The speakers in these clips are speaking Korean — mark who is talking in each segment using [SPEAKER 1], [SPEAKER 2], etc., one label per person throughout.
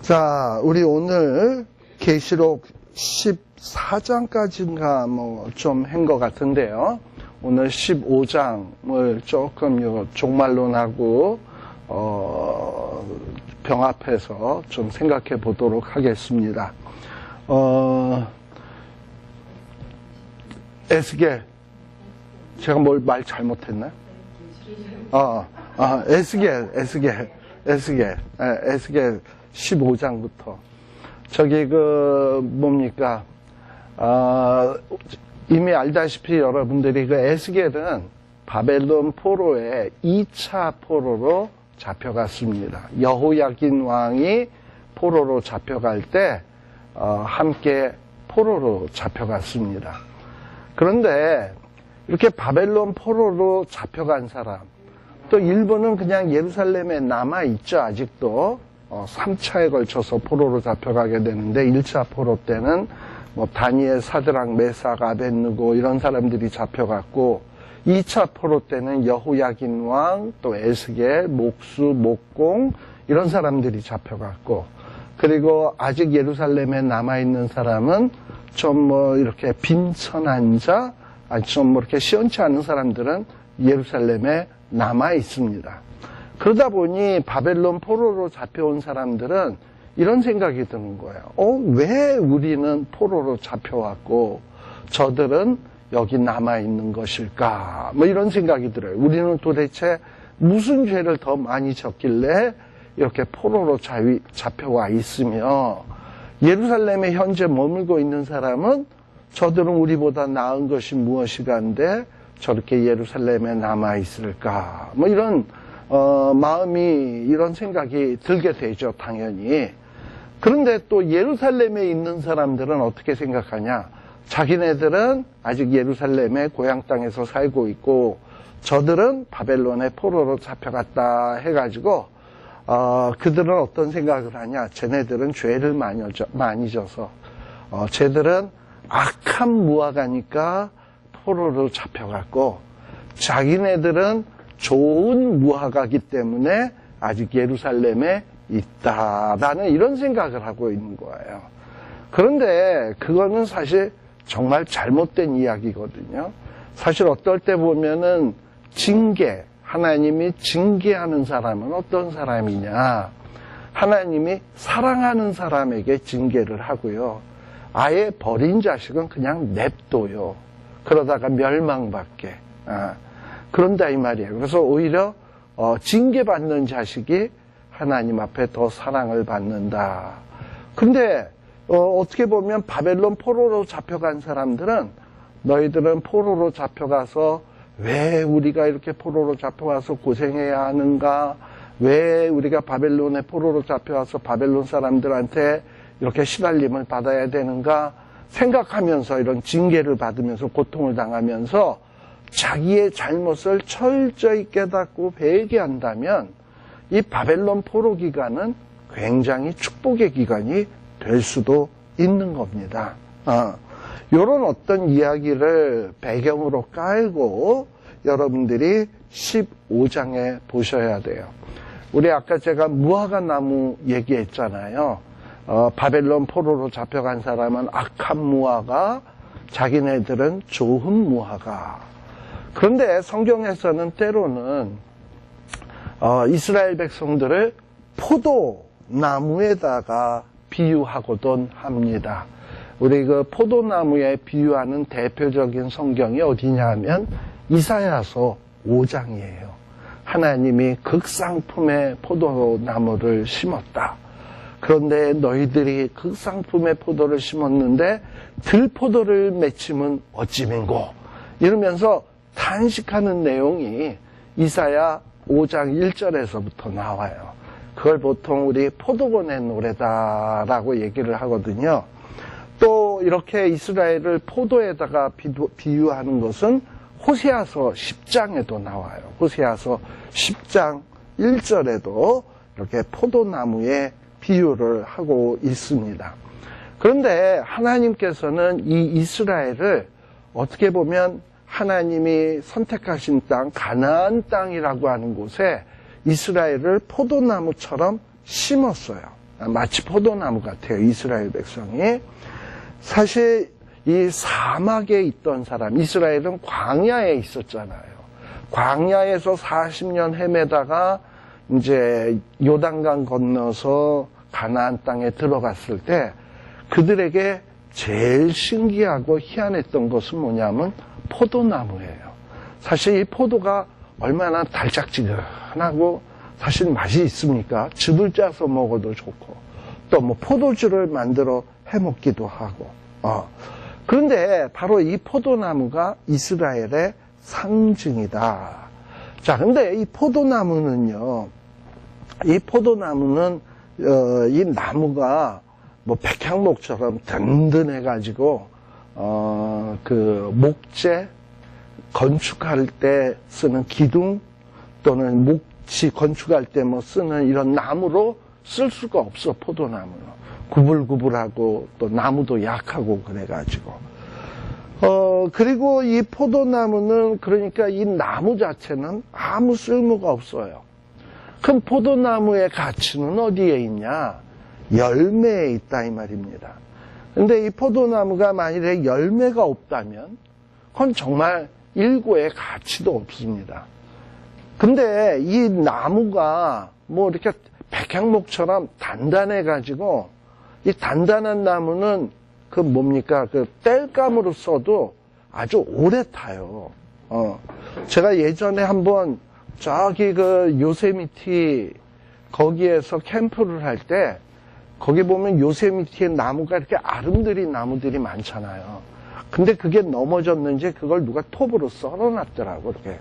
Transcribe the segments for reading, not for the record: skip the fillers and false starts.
[SPEAKER 1] 자, 우리 오늘 계시록 14장까지인가 좀 한 것 같은데요. 오늘 15장을 조금 종말론하고 병합해서 좀 생각해 보도록 하겠습니다. 에스겔, 제가 뭘 말 잘못했나? 에스겔 15장부터. 저기 뭡니까? 이미 알다시피 여러분들이 에스겔은 바벨론 포로의 2차 포로로 잡혀갔습니다. 여호야긴 왕이 포로로 잡혀갈 때 함께 포로로 잡혀갔습니다. 그런데 이렇게 바벨론 포로로 잡혀간 사람, 또 일부는 그냥 예루살렘에 남아있죠. 아직도 3차에 걸쳐서 포로로 잡혀가게 되는데 1차 포로 때는 다니엘, 사드락, 메삭, 아벳느고 이런 사람들이 잡혀갔고 2차 포로 때는 여호야긴 왕, 또 에스겔, 목수, 목공 이런 사람들이 잡혀갔고, 그리고 아직 예루살렘에 남아있는 사람은 좀 이렇게 빈천한 자, 좀 이렇게 시원치 않은 사람들은 예루살렘에 남아 있습니다. 그러다 보니 바벨론 포로로 잡혀온 사람들은 이런 생각이 드는 거예요. 왜 우리는 포로로 잡혀왔고 저들은 여기 남아 있는 것일까? 이런 생각이 들어요. 우리는 도대체 무슨 죄를 더 많이 졌길래 이렇게 포로로 잡혀와 있으며, 예루살렘에 현재 머물고 있는 사람은 저들은 우리보다 나은 것이 무엇이간데 저렇게 예루살렘에 남아있을까? 이런 마음이, 이런 생각이 들게 되죠, 당연히. 그런데 또 예루살렘에 있는 사람들은 어떻게 생각하냐? 자기네들은 아직 예루살렘의 고향 땅에서 살고 있고 저들은 바벨론의 포로로 잡혀갔다 해가지고 그들은 어떤 생각을 하냐? 쟤네들은 죄를 많이 져서 쟤들은 악한 무화과니까 포로로 잡혀갔고 자기네들은 좋은 무화과이기 때문에 아직 예루살렘에 있다라는 이런 생각을 하고 있는 거예요. 그런데 그거는 사실 정말 잘못된 이야기거든요. 사실 어떨 때 보면은 징계, 하나님이 징계하는 사람은 어떤 사람이냐? 하나님이 사랑하는 사람에게 징계를 하고요. 아예 버린 자식은 그냥 냅둬요. 그러다가 멸망받게. 그런다 이 말이에요. 그래서 오히려 징계받는 자식이 하나님 앞에 더 사랑을 받는다. 근데 어떻게 보면 바벨론 포로로 잡혀간 사람들은 너희들은 포로로 잡혀가서 왜 우리가 이렇게 포로로 잡혀와서 고생해야 하는가? 왜 우리가 바벨론에 포로로 잡혀와서 바벨론 사람들한테 이렇게 시달림을 받아야 되는가 생각하면서 이런 징계를 받으면서 고통을 당하면서 자기의 잘못을 철저히 깨닫고 회개한다면 이 바벨론 포로 기간은 굉장히 축복의 기간이 될 수도 있는 겁니다. 이런 어떤 이야기를 배경으로 깔고 여러분들이 15장에 보셔야 돼요. 우리 아까 제가 무화과 나무 얘기했잖아요. 바벨론 포로로 잡혀간 사람은 악한 무화과, 자기네들은 좋은 무화과. 그런데 성경에서는 때로는 이스라엘 백성들을 포도나무에다가 비유하고도 합니다. 우리 포도나무에 비유하는 대표적인 성경이 어디냐 하면 이사야서 5장이에요. 하나님이 극상품의 포도나무를 심었다. 그런데 너희들이 극상품의 포도를 심었는데 들포도를 맺히면 어찌민고, 이러면서 탄식하는 내용이 이사야 5장 1절에서부터 나와요. 그걸 보통 우리 포도원의 노래다라고 얘기를 하거든요. 또 이렇게 이스라엘을 포도에다가 비유하는 것은 호세아서 10장에도 나와요. 호세아서 10장 1절에도 이렇게 포도나무에 비유를 하고 있습니다. 그런데 하나님께서는 이 이스라엘을 어떻게 보면 하나님이 선택하신 땅, 가나안 땅이라고 하는 곳에 이스라엘을 포도나무처럼 심었어요. 마치 포도나무 같아요. 이스라엘 백성이. 사실 이 사막에 있던 사람, 이스라엘은 광야에 있었잖아요. 광야에서 40년 헤매다가 이제 요단강 건너서 가나안 땅에 들어갔을 때 그들에게 제일 신기하고 희한했던 것은 뭐냐면 포도나무예요. 사실 이 포도가 얼마나 달짝지근하고 사실 맛이 있습니까? 즙을 짜서 먹어도 좋고 또 뭐 포도주를 만들어 해먹기도 하고 그런데 바로 이 포도나무가 이스라엘의 상징이다. 자, 근데 이 포도나무는요, 이 나무가 뭐 백향목처럼 든든해가지고 그 목재 건축할 때 쓰는 기둥 또는 목치 건축할 때 뭐 쓰는 이런 나무로 쓸 수가 없어. 포도나무는 구불구불하고 또 나무도 약하고 그래가지고 그리고 이 포도나무는 그러니까 이 나무 자체는 아무 쓸모가 없어요. 그럼 포도나무의 가치는 어디에 있냐? 열매에 있다 이 말입니다. 근데 이 포도나무가 만일에 열매가 없다면 그건 정말 일고의 가치도 없습니다. 근데 이 나무가 뭐 이렇게 백향목처럼 단단해가지고 이 단단한 나무는 그 뭡니까? 그 땔감으로 써도 아주 오래 타요. 제가 예전에 한번 저기 그 요세미티 거기에서 캠프를 할 때 거기 보면 요세미티의 나무가 이렇게 아름드린 나무들이 많잖아요. 근데 그게 넘어졌는지 그걸 누가 톱으로 썰어놨더라고. 이렇게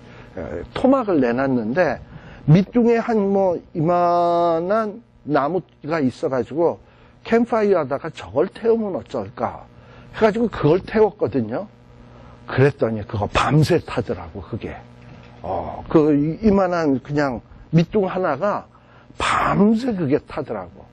[SPEAKER 1] 토막을 내놨는데 밑둥에 한 뭐 이만한 나무가 있어가지고 캠파이어 하다가 저걸 태우면 어쩔까 해가지고 그걸 태웠거든요. 그랬더니 그거 밤새 타더라고. 그게 그 이만한 그냥 밑둥 하나가 밤새 그게 타더라고.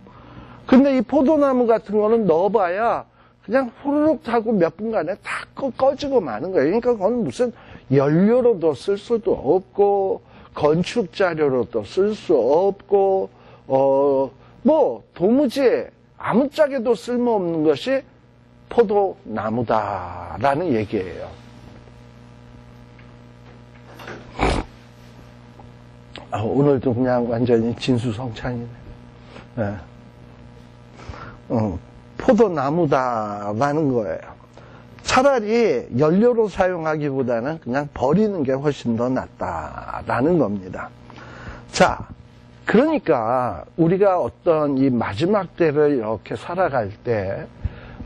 [SPEAKER 1] 근데 이 포도나무 같은 거는 넣어봐야 그냥 후루룩 타고 몇 분간에 다 꺼지고 마는 거예요. 그러니까 그건 무슨 연료로도 쓸 수도 없고 건축 자료로도 쓸 수 없고 뭐 도무지 아무짝에도 쓸모없는 것이 포도나무다라는 얘기예요. 오늘도 그냥 완전히 진수성찬이네. 네. 포도나무다라는 거예요. 차라리 연료로 사용하기보다는 그냥 버리는 게 훨씬 더 낫다라는 겁니다. 자, 그러니까 우리가 어떤 이 마지막 때를 이렇게 살아갈 때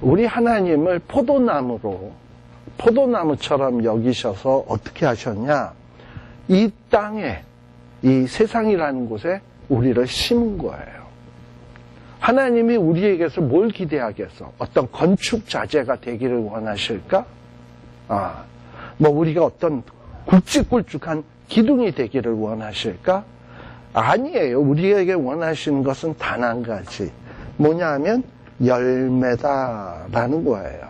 [SPEAKER 1] 우리 하나님을 포도나무처럼 여기셔서 어떻게 하셨냐? 이 땅에, 이 세상이라는 곳에 우리를 심은 거예요. 하나님이 우리에게서 뭘 기대하겠어? 어떤 건축 자재가 되기를 원하실까? 뭐 우리가 어떤 굵직굵직한 기둥이 되기를 원하실까? 아니에요. 우리에게 원하시는 것은 단 한 가지. 뭐냐 하면 열매다라는 거예요.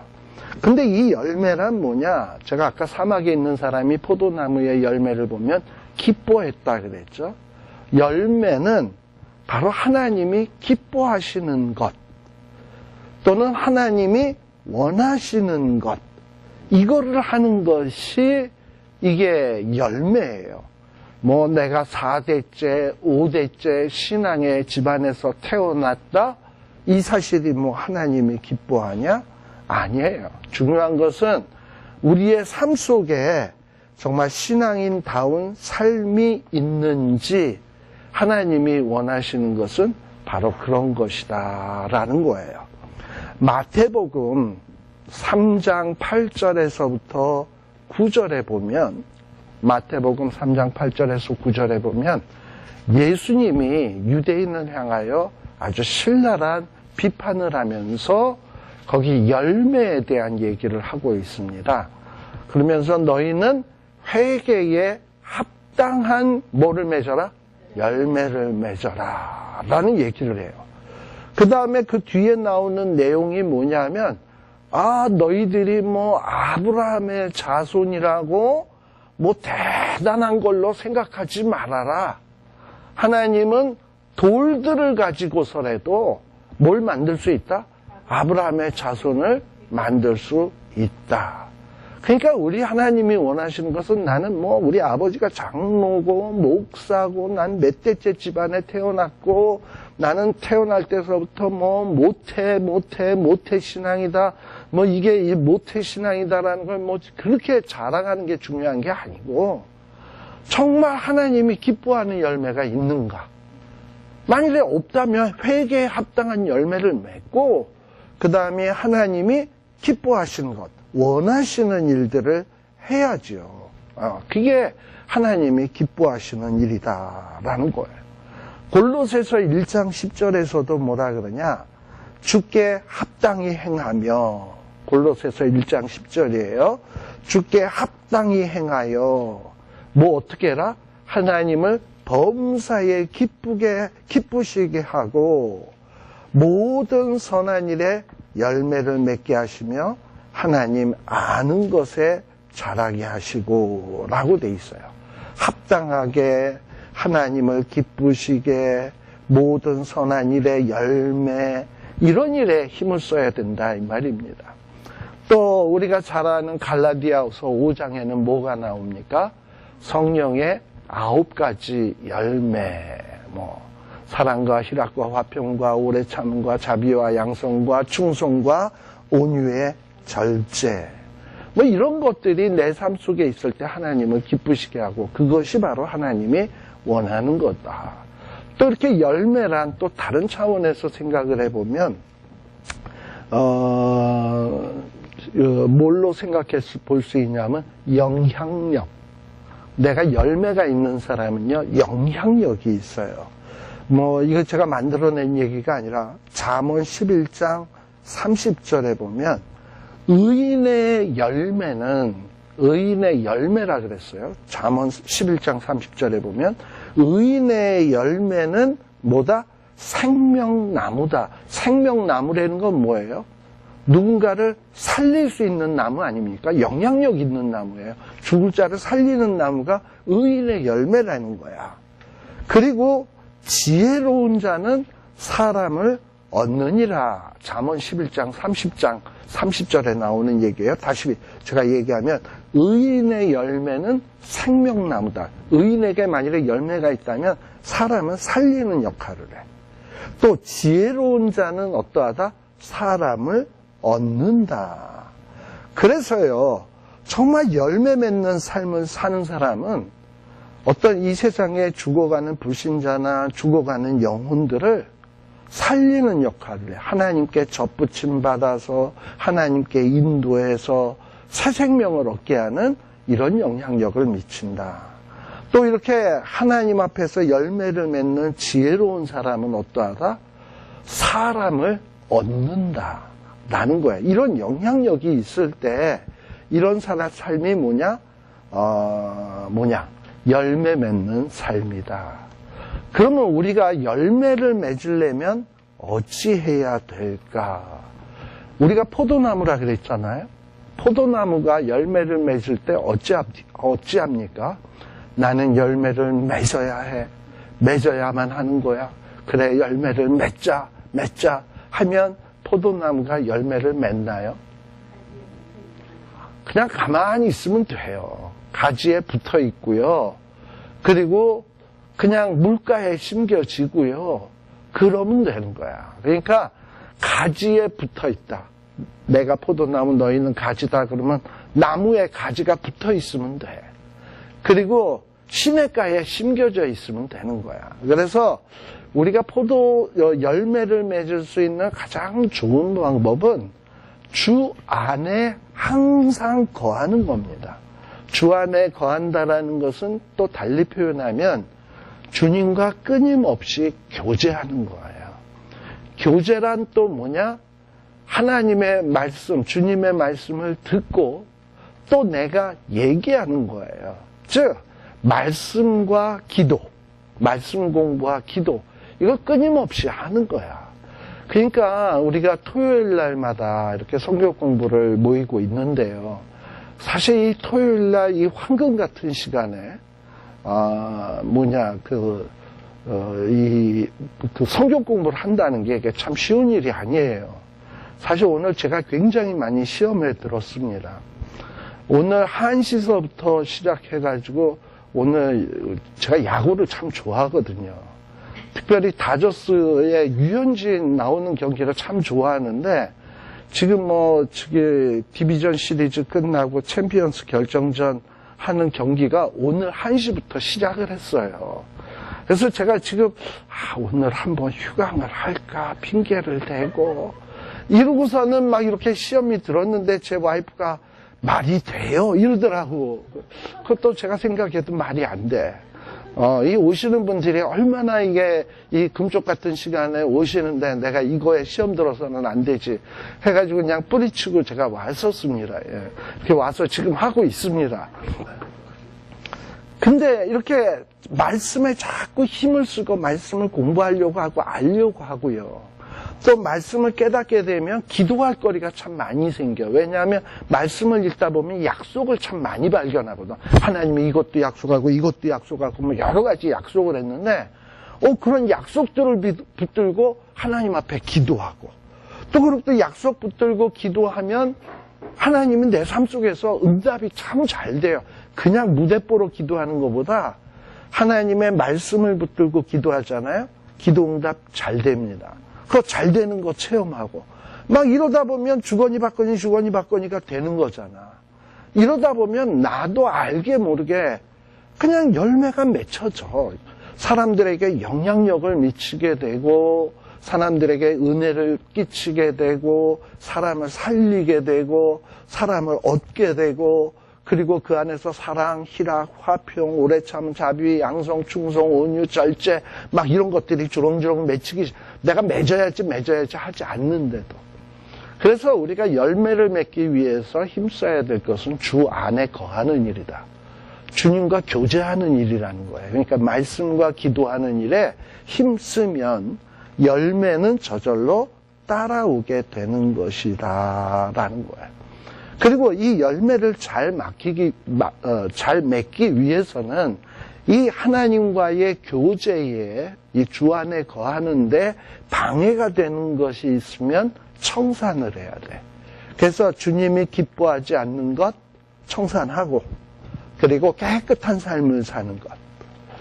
[SPEAKER 1] 근데 이 열매란 뭐냐? 제가 아까 사막에 있는 사람이 포도나무의 열매를 보면 기뻐했다 그랬죠. 열매는 바로 하나님이 기뻐하시는 것 또는 하나님이 원하시는 것, 이거를 하는 것이 이게 열매예요. 뭐 내가 4대째 5대째 신앙의 집안에서 태어났다, 이 사실이 뭐 하나님이 기뻐하냐? 아니에요. 중요한 것은 우리의 삶 속에 정말 신앙인다운 삶이 있는지, 하나님이 원하시는 것은 바로 그런 것이다 라는 거예요. 마태복음 3장 8절에서부터 9절에 보면, 마태복음 3장 8절에서 9절에 보면 예수님이 유대인을 향하여 아주 신랄한 비판을 하면서 거기 열매에 대한 얘기를 하고 있습니다. 그러면서 너희는 회개에 합당한 뭐를 맺어라? 열매를 맺어라 라는 얘기를 해요. 그 다음에 그 뒤에 나오는 내용이 뭐냐면, 너희들이 뭐 아브라함의 자손이라고 뭐 대단한 걸로 생각하지 말아라. 하나님은 돌들을 가지고서라도 뭘 만들 수 있다? 아브라함의 자손을 만들 수 있다. 그러니까 우리 하나님이 원하시는 것은 나는 뭐 우리 아버지가 장로고 목사고 난 몇 대째 집안에 태어났고 나는 태어날 때서부터 뭐 모태 신앙이다. 뭐 이게 모태 신앙이다라는 걸 뭐 그렇게 자랑하는 게 중요한 게 아니고 정말 하나님이 기뻐하는 열매가 있는가? 만일에 없다면 회개에 합당한 열매를 맺고 그 다음에 하나님이 기뻐하시는 것, 원하시는 일들을 해야죠. 그게 하나님이 기뻐하시는 일이다라는 거예요. 골로새서 1장 10절에서도 뭐라 그러냐? 주께 합당히 행하며, 골로새서 1장 10절이에요. 주께 합당히 행하여 뭐 어떻게 해라? 하나님을 범사에 기쁘시게 하고 모든 선한 일에 열매를 맺게 하시며 하나님 아는 것에 자라게 하시고 라고 돼 있어요. 합당하게 하나님을 기쁘시게 모든 선한 일에 열매 이런 일에 힘을 써야 된다 이 말입니다. 또 우리가 잘 아는 갈라디아서 5장에는 뭐가 나옵니까? 성령의 9가지 열매, 뭐 사랑과 희락과 화평과 오래 참음과 자비와 양성과 충성과 온유의 절제, 뭐 이런 것들이 내 삶 속에 있을 때 하나님을 기쁘시게 하고 그것이 바로 하나님이 원하는 거다. 또 이렇게 열매란 또 다른 차원에서 생각을 해보면 뭘로 생각해 볼 수 있냐면 영향력. 내가 열매가 있는 사람은요 영향력이 있어요. 뭐 이거 제가 만들어낸 얘기가 아니라 잠언 11장 30절에 보면 의인의 열매는 의인의 열매라 그랬어요. 잠언 11장 30절에 보면 의인의 열매는 뭐다? 생명나무다. 생명나무라는 건 뭐예요? 누군가를 살릴 수 있는 나무 아닙니까? 영향력 있는 나무예요. 죽을 자를 살리는 나무가 의인의 열매라는 거야. 그리고 지혜로운 자는 사람을 얻느니라. 잠언 11장 30절에 나오는 얘기예요. 다시 제가 얘기하면 의인의 열매는 생명나무다. 의인에게 만일에 열매가 있다면 사람은 살리는 역할을 해. 또 지혜로운 자는 어떠하다? 사람을 얻는다. 그래서요, 정말 열매 맺는 삶을 사는 사람은 어떤 이 세상에 죽어가는 불신자나 죽어가는 영혼들을 살리는 역할을 해. 하나님께 접붙임 받아서 하나님께 인도해서 새 생명을 얻게 하는 이런 영향력을 미친다. 또 이렇게 하나님 앞에서 열매를 맺는 지혜로운 사람은 어떠하다? 사람을 얻는다. 라는 거야. 이런 영향력이 있을 때 이런 사람 삶이 뭐냐? 열매 맺는 삶이다. 그러면 우리가 열매를 맺으려면 어찌해야 될까? 우리가 포도나무라 그랬잖아요. 포도나무가 열매를 맺을 때 어찌합니까? 나는 열매를 맺어야 해. 맺어야만 하는 거야. 그래, 열매를 맺자 하면 포도나무가 열매를 맺나요? 그냥 가만히 있으면 돼요. 가지에 붙어 있고요. 그리고 그냥 물가에 심겨지고요. 그러면 되는 거야. 그러니까 가지에 붙어 있다. 내가 포도나무, 너희는 가지다 그러면 나무에 가지가 붙어 있으면 돼. 그리고 시냇가에 심겨져 있으면 되는 거야. 그래서 우리가 포도 열매를 맺을 수 있는 가장 좋은 방법은 주 안에 항상 거하는 겁니다. 주 안에 거한다라는 것은 또 달리 표현하면 주님과 끊임없이 교제하는 거예요. 교제란 또 뭐냐? 하나님의 말씀, 주님의 말씀을 듣고 또 내가 얘기하는 거예요. 즉 말씀과 기도, 말씀 공부와 기도, 이거 끊임없이 하는 거야. 그러니까 우리가 토요일 날마다 이렇게 성경 공부를 모이고 있는데요. 사실 이 토요일 날 이 황금 같은 시간에 그 성경 공부를 한다는 게 이게 참 쉬운 일이 아니에요. 사실 오늘 제가 굉장히 많이 시험에 들었습니다. 오늘 1시서부터 시작해가지고 오늘 제가 야구를 참 좋아하거든요. 특별히 다저스의 유현진 나오는 경기를 참 좋아하는데 지금 디비전 시리즈 끝나고 챔피언스 결정전 하는 경기가 오늘 1시부터 시작을 했어요. 그래서 제가 지금 오늘 한번 휴강을 할까 핑계를 대고 이러고서는 막 이렇게 시험이 들었는데 제 와이프가 말이 돼요 이러더라고. 그것도 제가 생각해도 말이 안 돼. 이 오시는 분들이 얼마나 이게 이 금쪽 같은 시간에 오시는데 내가 이거에 시험 들어서는 안 되지 해가지고 그냥 뿌리치고 제가 왔었습니다. 예. 이렇게 와서 지금 하고 있습니다. 근데 이렇게 말씀에 자꾸 힘을 쓰고 말씀을 공부하려고 하고 알려고 하고요. 또 말씀을 깨닫게 되면 기도할 거리가 참 많이 생겨요. 왜냐하면 말씀을 읽다 보면 약속을 참 많이 발견하거든. 하나님이 이것도 약속하고 이것도 약속하고 뭐 여러 가지 약속을 했는데 그런 약속들을 붙들고 하나님 앞에 기도하고 또 그리고 또 약속 붙들고 기도하면 하나님은 내 삶 속에서 응답이 참 잘 돼요. 그냥 무대뽀로 기도하는 것보다 하나님의 말씀을 붙들고 기도하잖아요. 기도 응답 잘 됩니다. 그거 잘 되는 거 체험하고 막 이러다 보면 주거니 받거니가 되는 거잖아. 이러다 보면 나도 알게 모르게 그냥 열매가 맺혀져. 사람들에게 영향력을 미치게 되고 사람들에게 은혜를 끼치게 되고 사람을 살리게 되고 사람을 얻게 되고 그리고 그 안에서 사랑, 희락, 화평, 오래 참, 자비, 양성, 충성, 온유, 절제 막 이런 것들이 주렁주렁 맺히기 내가 맺어야지 하지 않는데도 그래서 우리가 열매를 맺기 위해서 힘써야 될 것은 주 안에 거하는 일이다. 주님과 교제하는 일이라는 거예요. 그러니까 말씀과 기도하는 일에 힘쓰면 열매는 저절로 따라오게 되는 것이다 라는 거예요. 그리고 이 열매를 잘 맺기 위해서는 이 하나님과의 교제에 이 주 안에 거하는데 방해가 되는 것이 있으면 청산을 해야 돼. 그래서 주님이 기뻐하지 않는 것 청산하고 그리고 깨끗한 삶을 사는 것.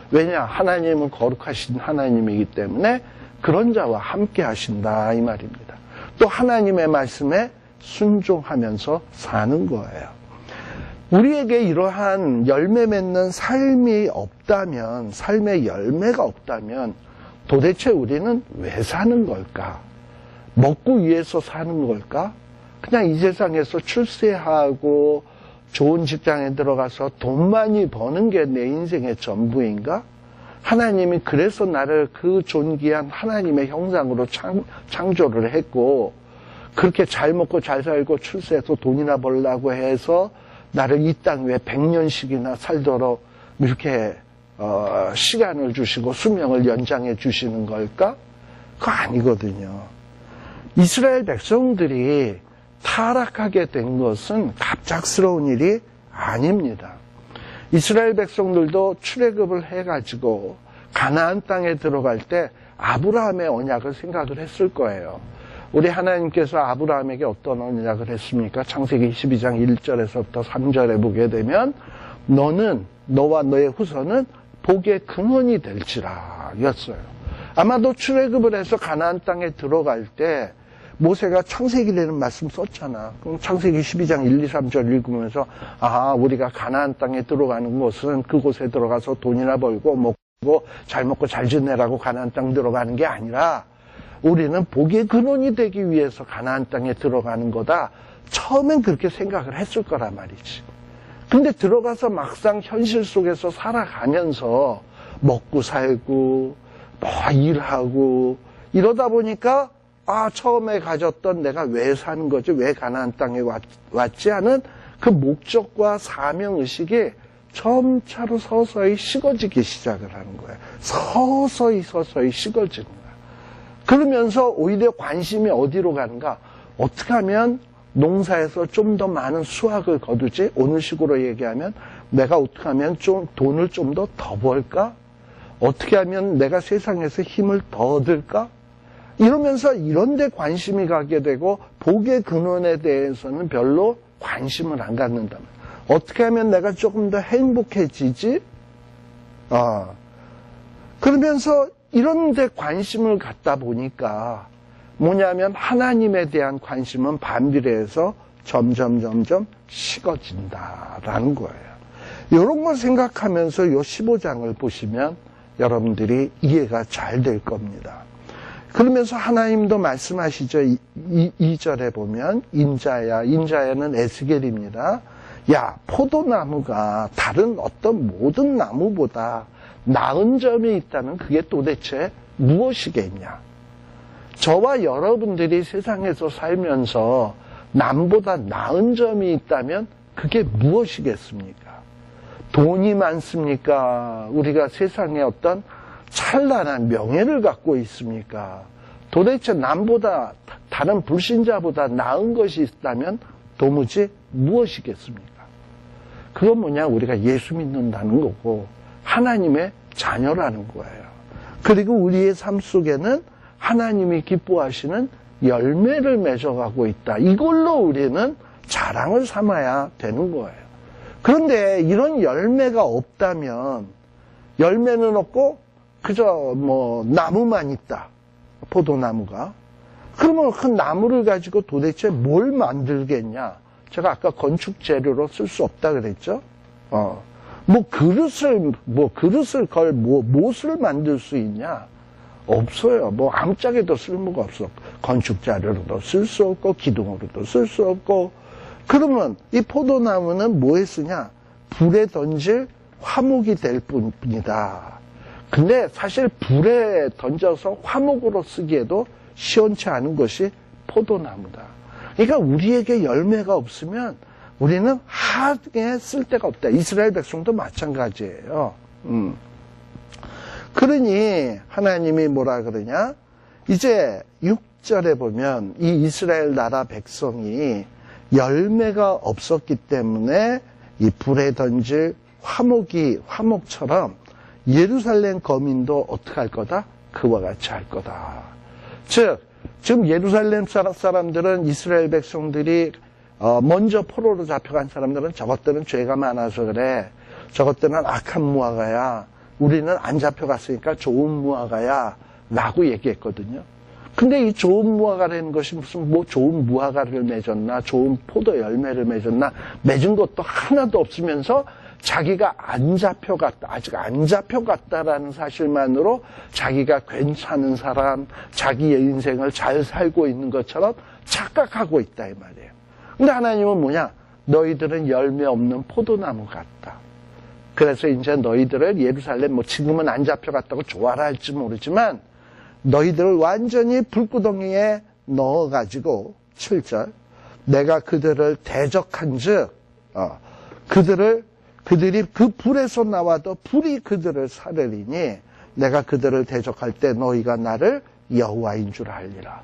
[SPEAKER 1] 왜냐? 하나님은 거룩하신 하나님이기 때문에 그런 자와 함께 하신다 이 말입니다. 또 하나님의 말씀에 순종하면서 사는 거예요. 우리에게 이러한 열매 맺는 삶이 없다면, 삶의 열매가 없다면 도대체 우리는 왜 사는 걸까? 먹고 위해서 사는 걸까? 그냥 이 세상에서 출세하고 좋은 직장에 들어가서 돈 많이 버는 게 내 인생의 전부인가? 하나님이 그래서 나를 그 존귀한 하나님의 형상으로 창조를 했고 그렇게 잘 먹고 잘 살고 출세해서 돈이나 벌라고 해서 나를 이 땅 위에 100년씩이나 살도록 이렇게 시간을 주시고 수명을 연장해 주시는 걸까? 그거 아니거든요. 이스라엘 백성들이 타락하게 된 것은 갑작스러운 일이 아닙니다. 이스라엘 백성들도 출애굽을 해가지고 가나안 땅에 들어갈 때 아브라함의 언약을 생각을 했을 거예요. 우리 하나님께서 아브라함에게 어떤 언약을 했습니까? 창세기 12장 1절에서부터 3절에 보게 되면 너는 너와 너의 후손은 복의 근원이 될지라 였어요. 아마도 출애굽을 해서 가나안 땅에 들어갈 때 모세가 창세기라는 말씀 썼잖아. 그럼 창세기 12장 1, 2, 3절 읽으면서 우리가 가나안 땅에 들어가는 것은 그곳에 들어가서 돈이나 벌고 먹고 잘 먹고 잘 지내라고 가나안 땅 들어가는 게 아니라 우리는 복의 근원이 되기 위해서 가나안 땅에 들어가는 거다. 처음엔 그렇게 생각을 했을 거란 말이지. 근데 들어가서 막상 현실 속에서 살아가면서 먹고 살고 일하고 이러다 보니까 처음에 가졌던 내가 왜 사는 거지? 왜 가나안 땅에 왔지? 하는 그 목적과 사명의식이 점차로 서서히 식어지기 시작을 하는 거예요. 서서히 식어지는 거예요. 그러면서 오히려 관심이 어디로 가는가? 어떻게 하면 농사에서 좀 더 많은 수확을 거두지? 오늘식으로 얘기하면 내가 어떻게 하면 좀 돈을 좀 더 벌까? 어떻게 하면 내가 세상에서 힘을 더 얻을까? 이러면서 이런 데 관심이 가게 되고 복의 근원에 대해서는 별로 관심을 안 갖는다. 어떻게 하면 내가 조금 더 행복해지지? 그러면서 이런 데 관심을 갖다 보니까 뭐냐면 하나님에 대한 관심은 반비례해서 점점 식어진다라는 거예요. 이런 걸 생각하면서 이 15장을 보시면 여러분들이 이해가 잘 될 겁니다. 그러면서 하나님도 말씀하시죠. 2절에 보면 인자야는 에스겔입니다. 야, 포도나무가 다른 어떤 모든 나무보다 나은 점이 있다면 그게 도대체 무엇이겠냐? 저와 여러분들이 세상에서 살면서 남보다 나은 점이 있다면 그게 무엇이겠습니까? 돈이 많습니까? 우리가 세상에 어떤 찬란한 명예를 갖고 있습니까? 도대체 남보다 다른 불신자보다 나은 것이 있다면 도무지 무엇이겠습니까? 그건 뭐냐? 우리가 예수 믿는다는 거고 하나님의 자녀라는 거예요. 그리고 우리의 삶 속에는 하나님이 기뻐하시는 열매를 맺어가고 있다. 이걸로 우리는 자랑을 삼아야 되는 거예요. 그런데 이런 열매가 없다면 열매는 없고 그저 나무만 있다. 포도나무가. 그러면 그 나무를 가지고 도대체 뭘 만들겠냐? 제가 아까 건축 재료로 쓸 수 없다 그랬죠? 그릇을 걸 못을 만들 수 있냐? 없어요. 아무짝에도 쓸모가 없어. 건축 재료로도 쓸 수 없고 기둥으로도 쓸 수 없고. 그러면 이 포도나무는 뭐에 쓰냐? 불에 던질 화목이 될 뿐이다. 근데 사실 불에 던져서 화목으로 쓰기에도 시원치 않은 것이 포도나무다. 그러니까 우리에게 열매가 없으면 우리는 하게 쓸 데가 없다. 이스라엘 백성도 마찬가지예요. 그러니 하나님이 뭐라 그러냐? 이제 6절에 보면 이 이스라엘 나라 백성이 열매가 없었기 때문에 이 불에 던질 화목처럼 예루살렘 거민도 어떻게 할 거다? 그와 같이 할 거다. 즉, 지금 예루살렘 사람들은 이스라엘 백성들이 먼저 포로로 잡혀간 사람들은 저것들은 죄가 많아서 그래. 저것들은 악한 무화과야. 우리는 안 잡혀갔으니까 좋은 무화과야. 라고 얘기했거든요. 근데 이 좋은 무화과라는 것이 무슨 좋은 무화과를 맺었나, 좋은 포도 열매를 맺었나, 맺은 것도 하나도 없으면서 자기가 아직 안 잡혀갔다라는 사실만으로 자기가 괜찮은 사람, 자기의 인생을 잘 살고 있는 것처럼 착각하고 있다 이 말이에요. 근데 하나님은 뭐냐? 너희들은 열매 없는 포도나무 같다. 그래서 이제 너희들을 예루살렘 지금은 안 잡혀갔다고 좋아라 할지 모르지만 너희들을 완전히 불구덩이에 넣어가지고 7절 내가 그들을 대적한즉 그들이 그 불에서 나와도 불이 그들을 사르리니 내가 그들을 대적할 때 너희가 나를 여호와인 줄 알리라.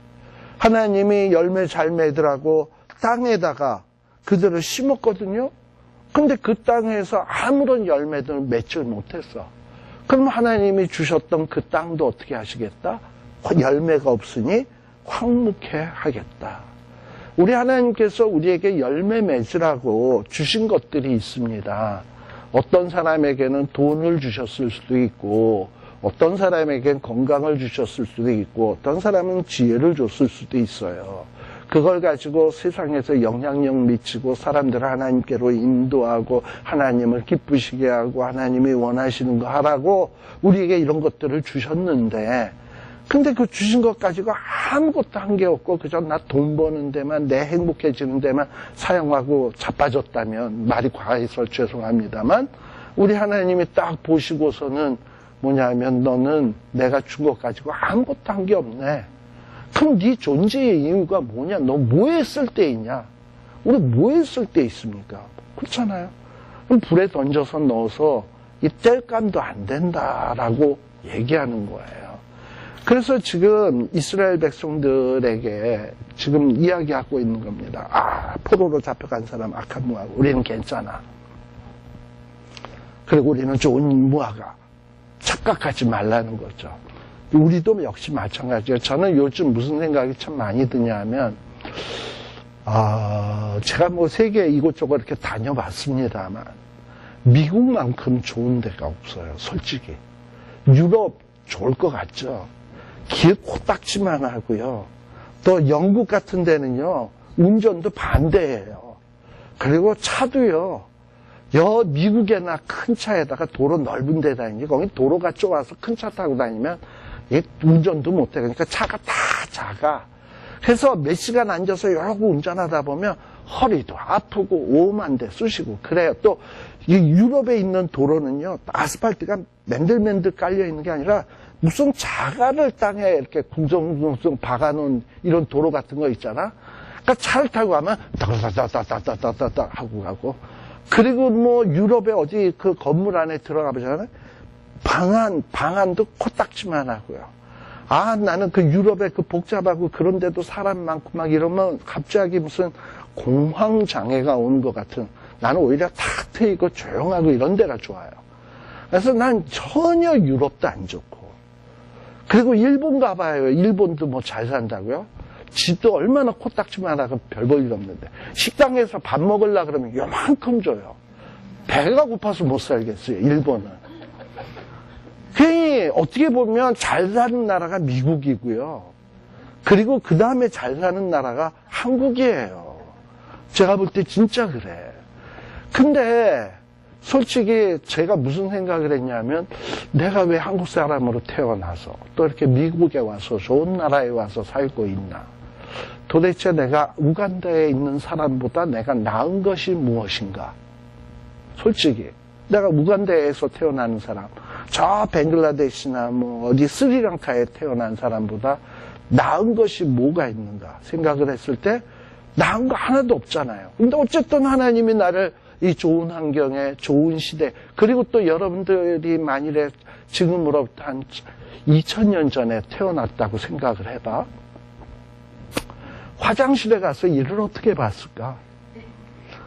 [SPEAKER 1] 하나님이 열매 잘 맺으라고 땅에다가 그들을 심었거든요. 근데 그 땅에서 아무런 열매를 맺질 못했어. 그럼 하나님이 주셨던 그 땅도 어떻게 하시겠다? 열매가 없으니 황무케 하겠다. 우리 하나님께서 우리에게 열매 맺으라고 주신 것들이 있습니다. 어떤 사람에게는 돈을 주셨을 수도 있고 어떤 사람에게는 건강을 주셨을 수도 있고 어떤 사람은 지혜를 줬을 수도 있어요. 그걸 가지고 세상에서 영향력 미치고 사람들을 하나님께로 인도하고 하나님을 기쁘시게 하고 하나님이 원하시는 거 하라고 우리에게 이런 것들을 주셨는데 근데 그 주신 것 가지고 아무것도 한 게 없고 그저 나 돈 버는 데만 내 행복해지는 데만 사용하고 자빠졌다면 말이 과해서 죄송합니다만 우리 하나님이 딱 보시고서는 뭐냐면 너는 내가 준 것 가지고 아무것도 한 게 없네. 그럼 네 존재의 이유가 뭐냐? 너 뭐 했을 때 있냐? 우리 뭐 했을 때 있습니까? 그렇잖아요. 그럼 불에 던져서 넣어서 이 뗄감도 안 된다라고 얘기하는 거예요. 그래서 지금 이스라엘 백성들에게 지금 이야기하고 있는 겁니다. 포로로 잡혀간 사람 악한 무화과. 우리는 괜찮아. 그리고 우리는 좋은 무화과. 착각하지 말라는 거죠. 우리도 역시 마찬가지예요. 저는 요즘 무슨 생각이 참 많이 드냐면, 제가 뭐 세계 이곳저곳 이렇게 다녀봤습니다만, 미국만큼 좋은 데가 없어요, 솔직히. 유럽 좋을 것 같죠? 길 코딱지만 하고요. 또 영국 같은 데는요, 운전도 반대예요. 그리고 차도요, 미국에나 큰 차에다가 도로 넓은 데 다니지, 거기 도로가 좁아서 큰 차 타고 다니면 운전도 못해. 그러니까 차가 다 작아. 그래서 몇 시간 앉아서 이러고 운전하다 보면 허리도 아프고 오만데 쑤시고 그래요. 또 이 유럽에 있는 도로는요, 아스팔트가 맨들맨들 깔려 있는 게 아니라 무슨 자갈을 땅에 이렇게 궁성궁성 박아놓은 이런 도로 같은 거 있잖아. 그러니까 차를 타고 가면 따따따따따따따따 하고 가고. 그리고 뭐 유럽에 어디 그 건물 안에 들어가 보잖아요. 방안도 코딱지만 하고요. 나는 그 유럽에 그 복잡하고 그런 데도 사람 많고 막 이러면 갑자기 무슨 공황장애가 오는 것 같은, 나는 오히려 탁 트이고 조용하고 이런 데가 좋아요. 그래서 난 전혀 유럽도 안 좋고. 그리고 일본 가봐요. 일본도 뭐 잘 산다고요? 집도 얼마나 코딱지만 하고 별 볼 일 없는데. 식당에서 밥 먹으려고 그러면 요만큼 줘요. 배가 고파서 못 살겠어요, 일본은. 괜히 어떻게 보면 잘 사는 나라가 미국이고요. 그리고 그 다음에 잘 사는 나라가 한국이에요. 제가 볼 때 진짜 그래. 근데 솔직히 제가 무슨 생각을 했냐면, 내가 왜 한국 사람으로 태어나서 또 이렇게 미국에 와서 좋은 나라에 와서 살고 있나. 도대체 내가 우간다에 있는 사람보다 내가 나은 것이 무엇인가. 솔직히 내가 우간다에서 태어나는 사람, 저 벵글라데시나 뭐 어디 스리랑카에 태어난 사람보다 나은 것이 뭐가 있는가 생각을 했을 때 나은 거 하나도 없잖아요. 근데 어쨌든 하나님이 나를 이 좋은 환경에, 좋은 시대, 그리고 또 여러분들이 만일에 지금으로부터 한 2000년 전에 태어났다고 생각을 해봐. 화장실에 가서 일을 어떻게 봤을까?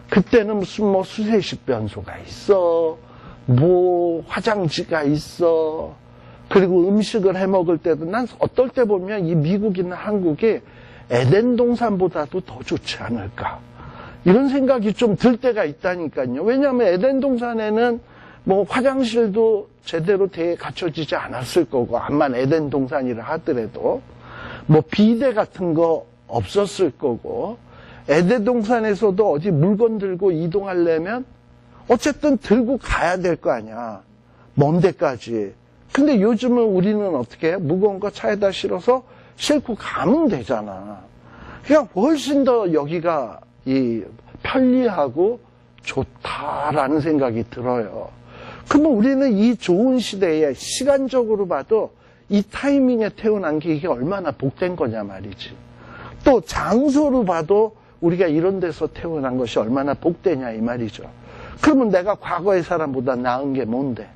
[SPEAKER 1] 그때는 무슨 뭐 수세식 변소가 있어, 뭐 화장지가 있어, 그리고 음식을 해 먹을 때도 난 어떨 때 보면 이 미국이나 한국이 에덴 동산보다도 더 좋지 않을까, 이런 생각이 좀 들 때가 있다니까요. 왜냐하면 에덴 동산에는 뭐 화장실도 제대로 갖춰지지 않았을 거고, 암만 에덴 동산이라 하더라도 뭐 비데 같은 거 없었을 거고, 에덴 동산에서도 어디 물건 들고 이동하려면 어쨌든 들고 가야 될 거 아니야, 먼 데까지. 근데 요즘은 우리는 어떻게 해? 무거운 거 차에다 실어서 싣고 가면 되잖아. 그러니까 훨씬 더 여기가 편리하고 좋다라는 생각이 들어요. 그러면 우리는 이 좋은 시대에 시간적으로 봐도 이 타이밍에 태어난 게 이게 얼마나 복된 거냐 말이지. 또 장소로 봐도 우리가 이런 데서 태어난 것이 얼마나 복되냐 이 말이죠. 그러면 내가 과거의 사람보다 나은 게 뭔데?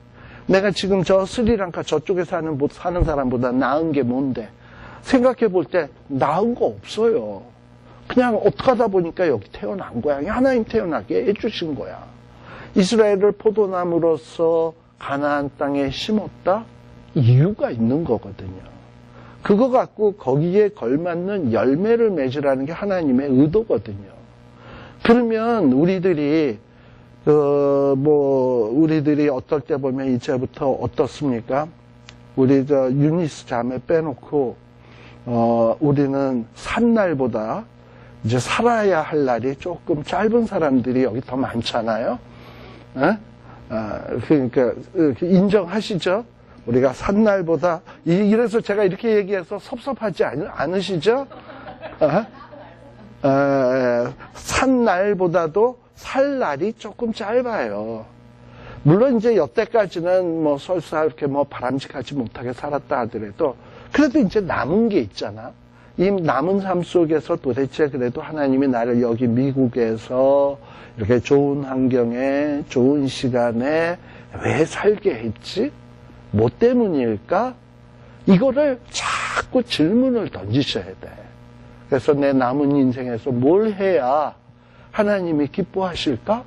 [SPEAKER 1] 내가 지금 저 스리랑카 저쪽에 사는 사람보다 나은 게 뭔데? 생각해 볼 때 나은 거 없어요. 그냥 어떻게 하다 보니까 여기 태어난 거야. 하나님 태어나게 해주신 거야. 이스라엘을 포도나무로서 가나안 땅에 심었다? 이유가 있는 거거든요. 그거 갖고 거기에 걸맞는 열매를 맺으라는 게 하나님의 의도거든요. 그러면 우리들이 우리들이 어떨 때 보면 이제부터 어떻습니까? 우리 유니스 자매 빼놓고 우리는 산 날보다 이제 살아야 할 날이 조금 짧은 사람들이 여기 더 많잖아요. 그러니까 인정하시죠? 우리가 산 날보다, 이래서 제가 이렇게 얘기해서 섭섭하지 않으시죠? 산 날보다도 살 날이 조금 짧아요. 물론 이제 여태까지는 뭐 설사 이렇게 뭐 바람직하지 못하게 살았다 하더라도 그래도 이제 남은 게 있잖아. 이 남은 삶 속에서 도대체 그래도 하나님이 나를 여기 미국에서 이렇게 좋은 환경에, 좋은 시간에 왜 살게 했지? 뭐 때문일까? 이거를 자꾸 질문을 던지셔야 돼. 그래서 내 남은 인생에서 뭘 해야 하나님이 기뻐하실까?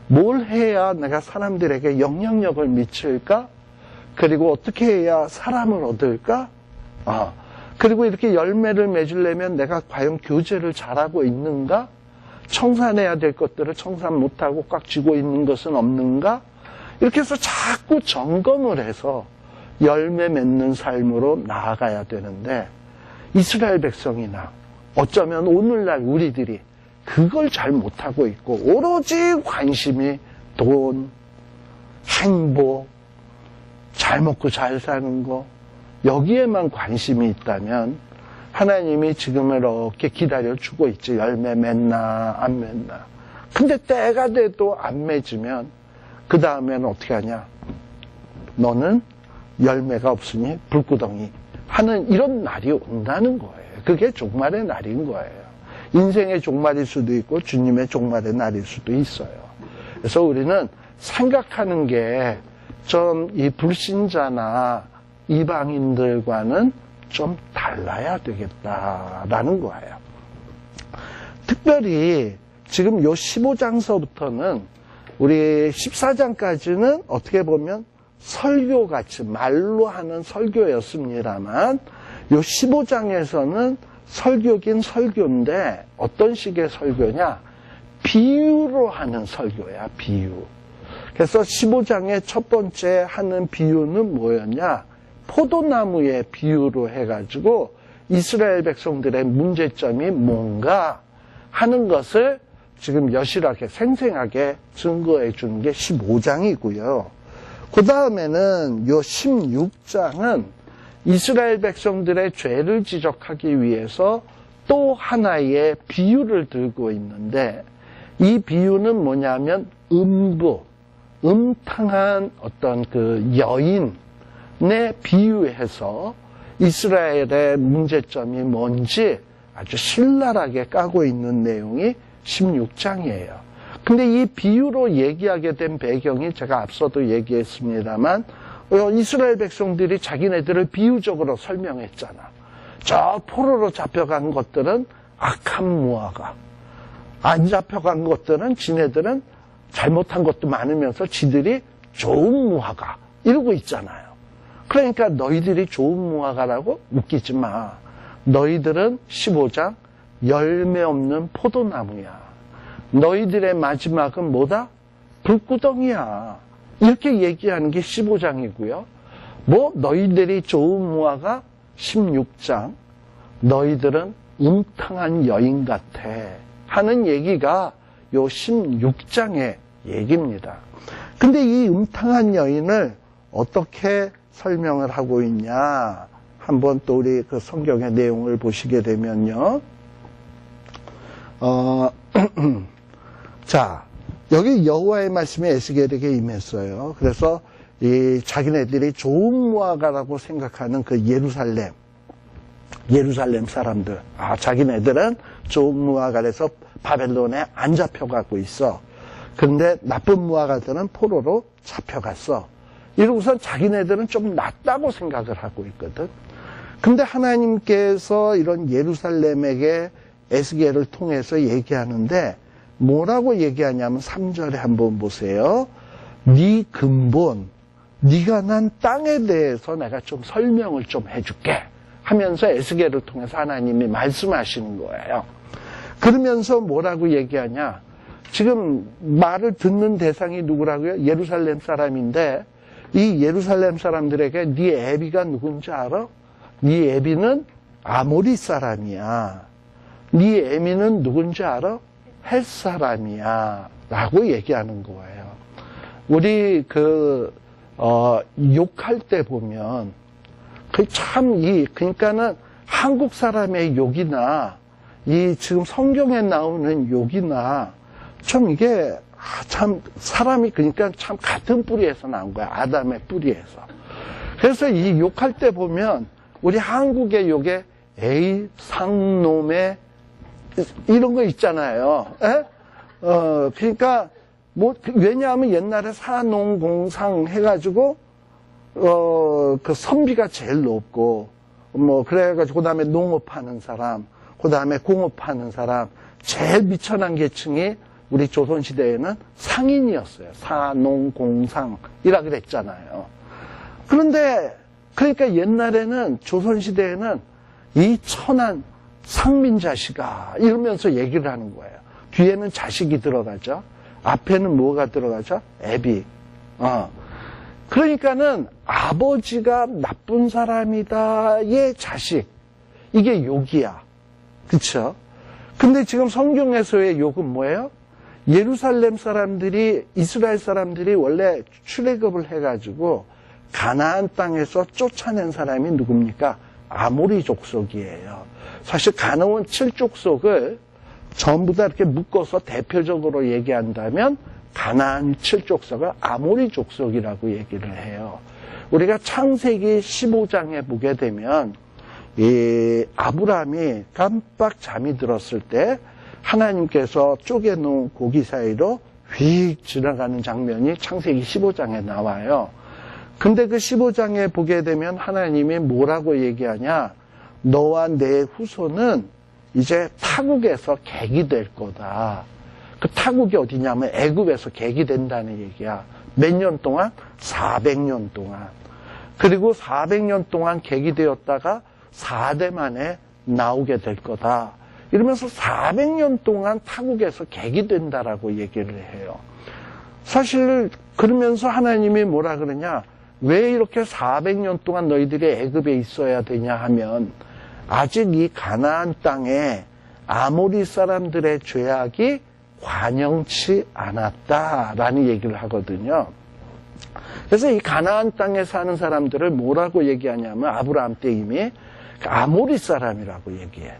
[SPEAKER 1] 뭘 해야 내가 사람들에게 영향력을 미칠까? 그리고 어떻게 해야 사람을 얻을까? 그리고 이렇게 열매를 맺으려면 내가 과연 교제를 잘하고 있는가? 청산해야 될 것들을 청산 못하고 꽉 쥐고 있는 것은 없는가? 이렇게 해서 자꾸 점검을 해서 열매 맺는 삶으로 나아가야 되는데, 이스라엘 백성이나 어쩌면 오늘날 우리들이 그걸 잘 못하고 있고, 오로지 관심이 돈, 행복, 잘 먹고 잘 사는 거, 여기에만 관심이 있다면 하나님이 지금 이렇게 기다려주고 있지. 열매 맺나 안 맺나. 근데 때가 돼도 안 맺으면 그 다음에는 어떻게 하냐. 너는 열매가 없으니 불구덩이 하는 이런 날이 온다는 거예요. 그게 종말의 날인 거예요. 인생의 종말일 수도 있고 주님의 종말의 날일 수도 있어요. 그래서 우리는 생각하는 게 좀 이 불신자나 이방인들과는 좀 달라야 되겠다라는 거예요. 특별히 지금 요 15장서부터는 우리 14장까지는 어떻게 보면 설교같이 말로 하는 설교였습니다만, 요 15장에서는 설교긴 설교인데 어떤 식의 설교냐? 비유로 하는 설교야, 비유. 그래서 15장의 첫 번째 하는 비유는 뭐였냐? 포도나무의 비유로 해가지고 이스라엘 백성들의 문제점이 뭔가 하는 것을 지금 여실하게 생생하게 증거해 주는 게 15장이고요. 그 다음에는 요 16장은 이스라엘 백성들의 죄를 지적하기 위해서 또 하나의 비유를 들고 있는데, 이 비유는 뭐냐면 음탕한 어떤 그 여인에 비유해서 이스라엘의 문제점이 뭔지 아주 신랄하게 까고 있는 내용이 16장이에요. 근데 이 비유로 얘기하게 된 배경이 제가 앞서도 얘기했습니다만, 이스라엘 백성들이 자기네들을 비유적으로 설명했잖아. 저 포로로 잡혀간 것들은 악한 무화과, 안 잡혀간 것들은 지네들은 잘못한 것도 많으면서 지들이 좋은 무화과 이러고 있잖아요. 그러니까 너희들이 좋은 무화과라고 웃기지 마. 너희들은 15장 열매 없는 포도나무야. 너희들의 마지막은 뭐다? 불구덩이야. 이렇게 얘기하는 게 15장이고요. 너희들이 좋은 무화과 16장. 너희들은 음탕한 여인 같아. 하는 얘기가 요 16장의 얘기입니다. 근데 이 음탕한 여인을 어떻게 설명을 하고 있냐? 한번 또 우리 그 성경의 내용을 보시게 되면요. 자, 여기 여호와의 말씀이 에스겔에게 임했어요. 그래서 이 자기네들이 좋은 무화과라고 생각하는 그 예루살렘 사람들, 자기네들은 좋은 무화과에서 바벨론에 안 잡혀가고 있어. 근데 나쁜 무화과들은 포로로 잡혀갔어. 이러고선 자기네들은 좀 낫다고 생각을 하고 있거든. 근데 하나님께서 이런 예루살렘에게 에스겔을 통해서 얘기하는데 뭐라고 얘기하냐면 3절에 한번 보세요. 네 근본, 네가 난 땅에 대해서 내가 좀 설명을 좀 해줄게 하면서 에스겔을 통해서 하나님이 말씀하시는 거예요. 그러면서 뭐라고 얘기하냐? 지금 말을 듣는 대상이 누구라고요? 예루살렘 사람인데, 이 예루살렘 사람들에게 네 애비가 누군지 알아? 네 애비는 아모리 사람이야. 네 애미는 누군지 알아? 헷 사람이야. 라고 얘기하는 거예요. 우리 욕할 때 보면, 그러니까는 한국 사람의 욕이나, 이 지금 성경에 나오는 욕이나, 좀 이게, 참, 사람이 그러니까 참 같은 뿌리에서 나온 거야. 아담의 뿌리에서. 그래서 이 욕할 때 보면, 우리 한국의 욕에, 에이, 상놈의, 이런 거 있잖아요. 그러니까, 왜냐하면 옛날에 사농공상 해가지고, 그 선비가 제일 높고, 그래가지고, 그 다음에 농업하는 사람, 그 다음에 공업하는 사람, 제일 미천한 계층이 우리 조선시대에는 상인이었어요. 사농공상이라 그랬잖아요. 그런데 그러니까 옛날에는 조선시대에는 이 천한 상민자식아 이러면서 얘기를 하는 거예요. 뒤에는 자식이 들어가죠. 앞에는 뭐가 들어가죠? 애비. 그러니까는 아버지가 나쁜 사람이다의 자식. 이게 욕이야. 그쵸? 근데 지금 성경에서의 욕은 뭐예요? 예루살렘 사람들이, 이스라엘 사람들이 원래 출애굽을 해가지고 가나안 땅에서 쫓아낸 사람이 누굽니까? 아모리 족속이에요. 사실 가나안 7족속을 전부 다 이렇게 묶어서 대표적으로 얘기한다면 가나안 7족속을 아모리 족속이라고 얘기를 해요. 우리가 창세기 15장에 보게 되면 이 아브라함이 깜빡 잠이 들었을 때 하나님께서 쪼개놓은 고기 사이로 휙 지나가는 장면이 창세기 15장에 나와요. 근데 그 15장에 보게 되면 하나님이 뭐라고 얘기하냐? 너와 내 후손은 이제 타국에서 객이 될 거다. 그 타국이 어디냐면 애굽에서 객이 된다는 얘기야. 몇 년 동안? 400년 동안. 그리고 400년 동안 객이 되었다가 4대 만에 나오게 될 거다. 이러면서 400년 동안 타국에서 객이 된다라고 얘기를 해요. 사실 그러면서 하나님이 뭐라 그러냐? 왜 이렇게 400년 동안 너희들이 애굽에 있어야 되냐 하면 아직 이 가나안 땅에 아모리 사람들의 죄악이 관영치 않았다라는 얘기를 하거든요. 그래서 이 가나안 땅에 사는 사람들을 뭐라고 얘기하냐면 아브라함 때 이미 아모리 사람이라고 얘기해.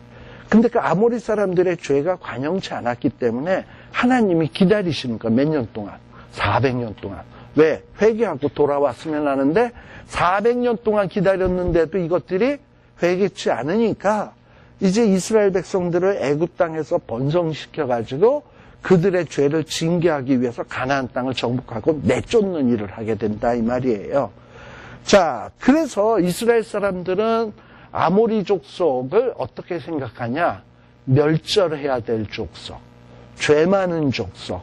[SPEAKER 1] 근데 그 아모리 사람들의 죄가 관영치 않았기 때문에 하나님이 기다리시는 거야. 몇 년 동안? 400년 동안. 왜? 회개하고 돌아왔으면 하는데 400년 동안 기다렸는데도 이것들이 회개치 않으니까 이제 이스라엘 백성들을 애굽 땅에서 번성시켜가지고 그들의 죄를 징계하기 위해서 가나안 땅을 정복하고 내쫓는 일을 하게 된다 이 말이에요. 자, 그래서 이스라엘 사람들은 아모리 족속을 어떻게 생각하냐? 멸절해야 될 족속, 죄 많은 족속,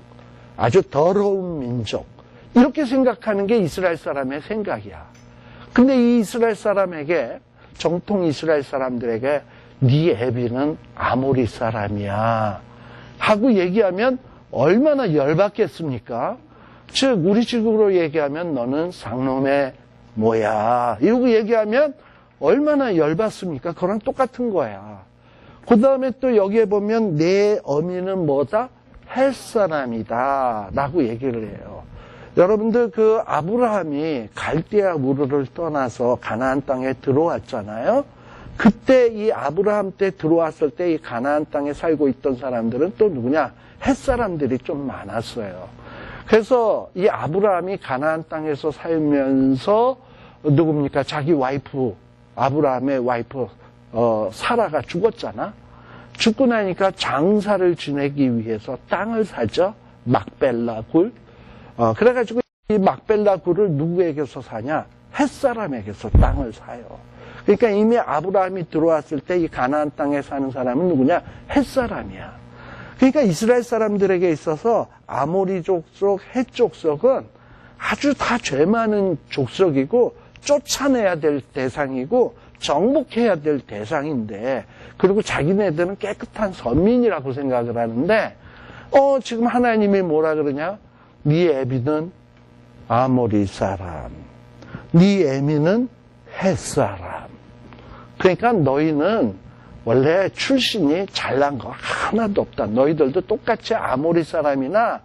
[SPEAKER 1] 아주 더러운 민족 이렇게 생각하는 게 이스라엘 사람의 생각이야. 근데 이 이스라엘 사람에게 정통 이스라엘 사람들에게 네 애비는 아모리 사람이야 하고 얘기하면 얼마나 열받겠습니까? 즉 우리 식으로 얘기하면 너는 상놈의 뭐야 이러고 얘기하면 얼마나 열받습니까? 그거랑 똑같은 거야. 그 다음에 또 여기에 보면 내 어미는 뭐다? 햇사람이다 라고 얘기를 해요. 여러분들 그 아브라함이 갈대아 우르를 떠나서 가나안 땅에 들어왔잖아요. 그때 이 아브라함 때 들어왔을 때 이 가나안 땅에 살고 있던 사람들은 또 누구냐? 햇사람들이 좀 많았어요. 그래서 이 아브라함이 가나안 땅에서 살면서 누굽니까? 자기 와이프, 아브라함의 와이프 사라가 죽었잖아. 죽고 나니까 장사를 지내기 위해서 땅을 사죠. 막벨라 굴. 그래가지고 이 막벨라 굴을 누구에게서 사냐? 햇사람에게서 땅을 사요. 그러니까 이미 아브라함이 들어왔을 때 이 가나안 땅에 사는 사람은 누구냐? 햇사람이야. 그러니까 이스라엘 사람들에게 있어서 아모리 족속, 헷 족속은 아주 다 죄 많은 족속이고 쫓아내야 될 대상이고 정복해야 될 대상인데 그리고 자기네들은 깨끗한 선민이라고 생각을 하는데 지금 하나님이 뭐라 그러냐? 네 애비는 아모리 사람, 네 애미는 헷 사람. 그러니까 너희는 원래 출신이 잘난 거 하나도 없다. 너희들도 똑같이 아모리 사람이나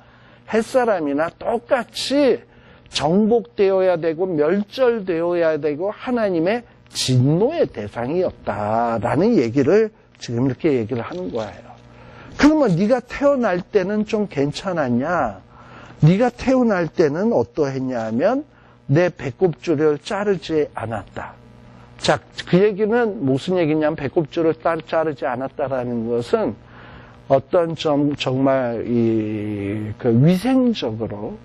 [SPEAKER 1] 헷 사람이나 똑같이 정복되어야 되고 멸절되어야 되고 하나님의 진노의 대상이었다라는 얘기를 지금 이렇게 얘기를 하는 거예요. 그러면 네가 태어날 때는 좀 괜찮았냐? 네가 태어날 때는 어떠했냐 하면 내 배꼽줄을 자르지 않았다. 자, 그 얘기는 무슨 얘기냐면 배꼽줄을 자르지 않았다라는 것은 어떤 정말 그 위생적으로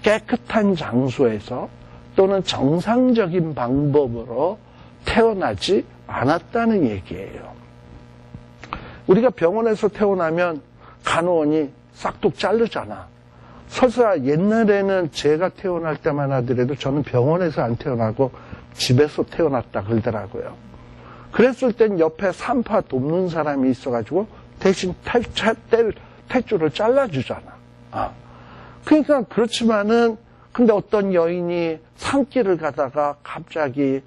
[SPEAKER 1] 깨끗한 장소에서 또는 정상적인 방법으로 태어나지 않았다는 얘기예요. 우리가 병원에서 태어나면 간호원이 싹둑 자르잖아. 설사 옛날에는 제가 태어날 때만 하더라도 저는 병원에서 안 태어나고 집에서 태어났다 그러더라고요. 그랬을 땐 옆에 산파 돕는 사람이 있어가지고 대신 탯줄을 잘라주잖아. 그러니까 그렇지만은 근데 어떤 여인이 산길을 가다가 갑자기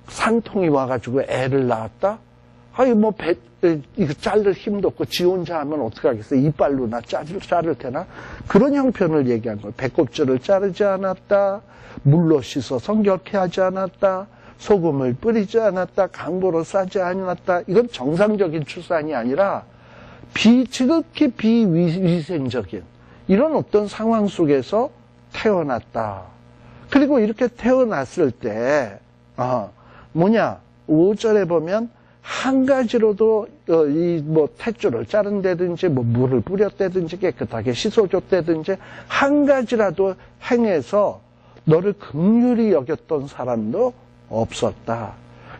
[SPEAKER 1] 산통이 와가지고 애를 낳았다? 아니 이거 자를 힘도 없고 지 혼자 하면 어떡하겠어? 이빨로나 자를 테나? 그런 형편을 얘기한 거예요. 배꼽줄을 자르지 않았다. 물로 씻어 성결케 하지 않았다. 소금을 뿌리지 않았다. 강보로 싸지 않았다. 이건 정상적인 출산이 아니라 지극히 비위생적인 이런 어떤 상황 속에서 태어났다. 그리고 이렇게 태어났을 때 5절에 보면 한 가지로도 탯줄을 자른다든지 물을 뿌렸다든지 깨끗하게 씻어줬다든지 한 가지라도 행해서 너를 긍휼히 여겼던 사람도 없었다.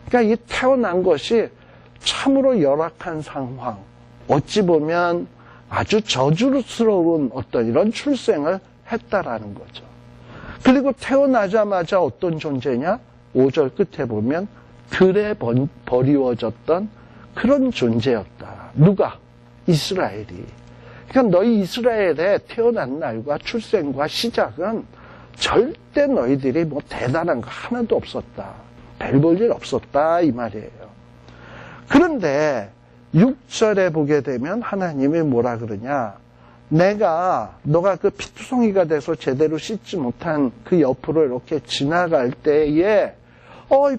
[SPEAKER 1] 그러니까 이 태어난 것이 참으로 열악한 상황, 어찌 보면 아주 저주스러운 어떤 이런 출생을 했다라는 거죠. 그리고 태어나자마자 어떤 존재냐? 5절 끝에 보면 들에 버리워졌던 그런 존재였다. 누가? 이스라엘이. 그러니까 너희 이스라엘에 태어난 날과 출생과 시작은 절대 너희들이 대단한 거 하나도 없었다. 별 볼 일 없었다 이 말이에요. 그런데 6절에 보게 되면 하나님이 뭐라 그러냐? 너가 그 피투성이가 돼서 제대로 씻지 못한 그 옆으로 이렇게 지나갈 때에